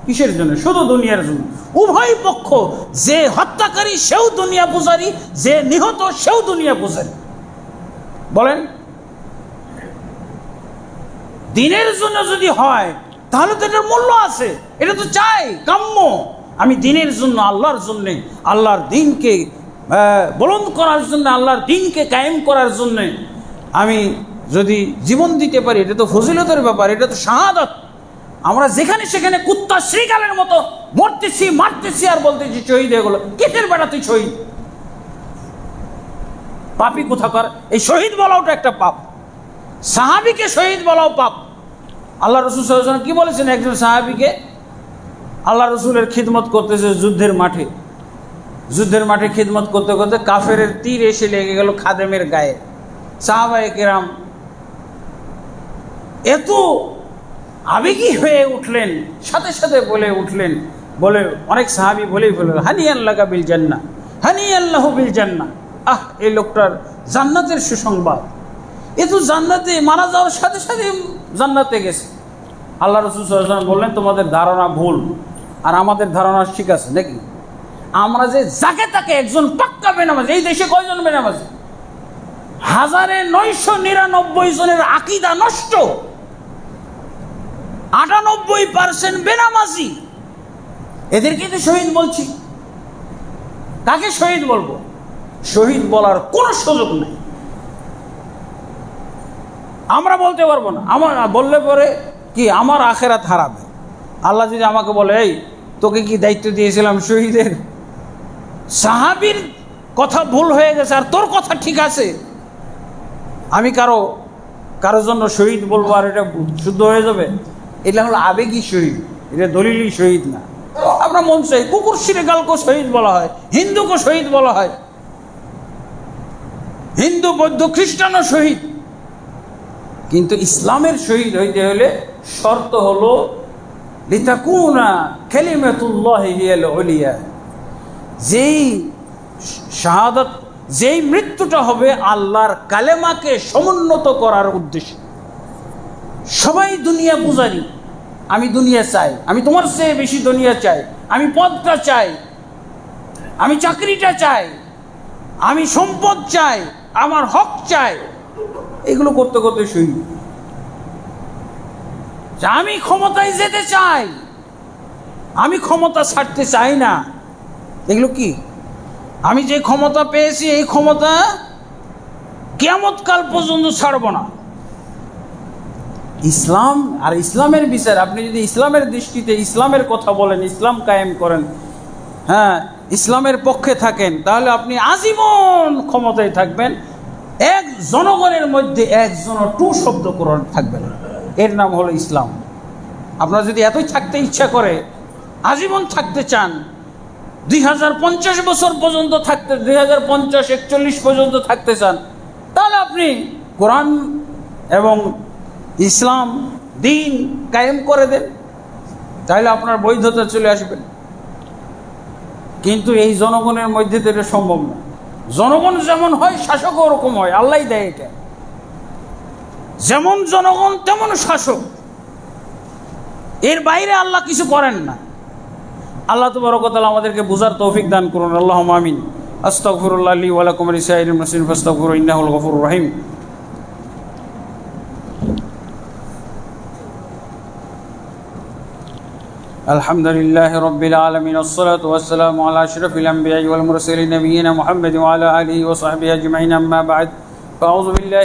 কিসের জন্য? শুধু দুনিয়ার জন্য। উভয় পক্ষ, যে হত্যাকারী সেও দুনিয়া পূজারী, যে নিহত সেও দুনিয়া পূজারী। বলেন দ্বীনের জন্য যদি হয় তাহলে তো এটার মূল্য আছে, এটা তো চাই, কাম্য। আমি দ্বীনের জন্য, আল্লাহর জন্যে, আল্লাহর দ্বীনকে বুলন্দ করার জন্য, আল্লাহর দ্বীনকে কায়েম করার জন্য আমি যদি জীবন দিতে পারি, এটা তো ফজিলতের ব্যাপার, এটা তো শাহাদাত। আমরা যেখানে সেখানে কুত্তা শ্রীকালের মতো মরতেছি, মারতেছি, আর বলতেছি শহীদ হয়ে গেল। কেটের বেড়া তুই শহীদ, পাপী কোথাকার। এই শহীদ বলাওটা একটা পাপ, সাহাবীকে শহীদ বলাও পাপ। আল্লাহ রাসূল সাল্লাল্লাহু আলাইহি ওয়াসাল্লাম কি বলেছেন? একজন সাহাবীকে আল্লাহ রাসূলের খিদমত করতেছে যুদ্ধের মাঠে খিদমত করতে করতে কাফেরের তীর এসে লেগে গেল খাদেমের গায়ে। সাহাবায়ে কেরাম এত আবেগী হয়ে উঠলেন, সাথে সাথে বলে উঠলেন, বলে অনেক সাহাবী বলেই ফেললেন, হানিয়ান লাকা বিল জান্নাহ, হানিয়ান লাহু বিল জান্নাহ। আহ, এই লোকটার জান্নাতের সুসংবাদ। এ তো জান্নাতে, মারা যাওয়ার সাথে সাথে জান্নাতে গেছে। আল্লাহ রাসূল সাল্লাল্লাহু আলাইহি ওয়াসাল্লাম বললেন, তোমাদের ধারণা ভুল, আর আমাদের ধারণা ঠিক আছে নাকি? আমরা যে যাকে তাকে একজন পাক্কা বেনামাজি, এই দেশে কয়জন বেনামাজি? 1999 জনের আকীদা নষ্ট, 98% বেনামাজি। এদেরকে তো শহীদ বলছি, কাকে শহীদ বলবো? শহীদ বলার কোনো সুযোগ নেই, আমরা বলতে পারবো না। আমার বললে পরে কি আমার আখেরাত হারাবে। আল্লাহ যদি আমাকে বলে, এই তোকে কি দায়িত্ব দিয়েছিলাম শহীদের, সাহাবীর কথা ভুল হয়ে গেছে আর তোর কথা ঠিক আছে, আমি কারো জন্য শহীদ বলবো আর এটা শুদ্ধ হয়ে যাবে? এটা হলো আবেগী শহীদ, এটা দলিলি শহীদ না। আমরা মন চাই, কুকুর শিরেগালকে শহীদ বলা হয়, হিন্দুকে শহীদ বলা হয়, হিন্দু বৌদ্ধ খ্রিস্টানও শহীদ। কিন্তু ইসলামের শহীদ হইতে হলে শর্ত হলো লিতাকুনা কালিমাতুল্লাহি হিয়াল উলিয়া, যেই শাহাদাত, যেই মৃত্যুটা হবে আল্লাহর কালেমাকে সমুন্নত করার উদ্দেশ্যে। সবাই দুনিয়া পূজারি, আমি দুনিয়া চাই, আমি তোমার চেয়ে বেশি দুনিয়া চাই, আমি পদটা চাই, আমি চাকরিটা চাই, আমি সম্পদ চাই, আমার হক চাই, এগুলো করতে করতে শহীদ। আমি ক্ষমতায় যেতে চাই, আমি ক্ষমতা ছাড়তে চাই না, এগুলো কি? আমি যে ক্ষমতা পেয়েছি এই ক্ষমতা কিয়ামত কাল পর্যন্ত ছাড়ব না। ইসলাম আর ইসলামের বিচার, আপনি যদি ইসলামের দৃষ্টিতে ইসলামের কথা বলেন, ইসলাম কায়েম করেন, হ্যাঁ, ইসলামের পক্ষে থাকেন, তাহলে আপনি আজীবন ক্ষমতায় থাকবেন। এক জনগণের মধ্যে একজনও টু শব্দ করার থাকবে না, এর নাম হলো ইসলাম। আপনারা যদি এতই থাকতে ইচ্ছা করে, আজীবন থাকতে চান, 2050 বছর পর্যন্ত থাকতে, 2050-41 পর্যন্ত থাকতে চান, তাহলে আপনি কোরআন এবং ইসলাম দ্বীন কায়েম করে দেন, তাহলে আপনার বৈধতা চলে আসবে। কিন্তু এই জনগণের মধ্যে তো এটা সম্ভব না। জনগণ যেমন হয় শাসকও ওরকম হয়, আল্লাহই দেয় এটা। যেমন জনগণ তেমন শাসক, এর বাইরে আল্লাহ কিছু করেন না। আল্লাহ তাবারক ওয়া তাআলা আমাদেরকে বুঝার তৌফিক দান করুন। আল্লাহুম্মা আমিন। আস্তাগফিরুল্লাহ লি ওয়া লাকুম ওয়া লিসাইরিল মুসলিমিন ফাস্তাগফিরু ইন্নাহুল গফুরুর রহিম। আলহামদুলিল্লাহি রাব্বিল আলামিন ওয়াসসালাতু ওয়াসসালামু আলা আশরাফিল আমবিয়াই ওয়াল মুরসালিন নবিয়িনা মুহাম্মাদিন ওয়া আলা আলিহি ওয়া সাহবিহি আজমাইন, আম্মা বা'দ। ফাআউযু বিল্লাহি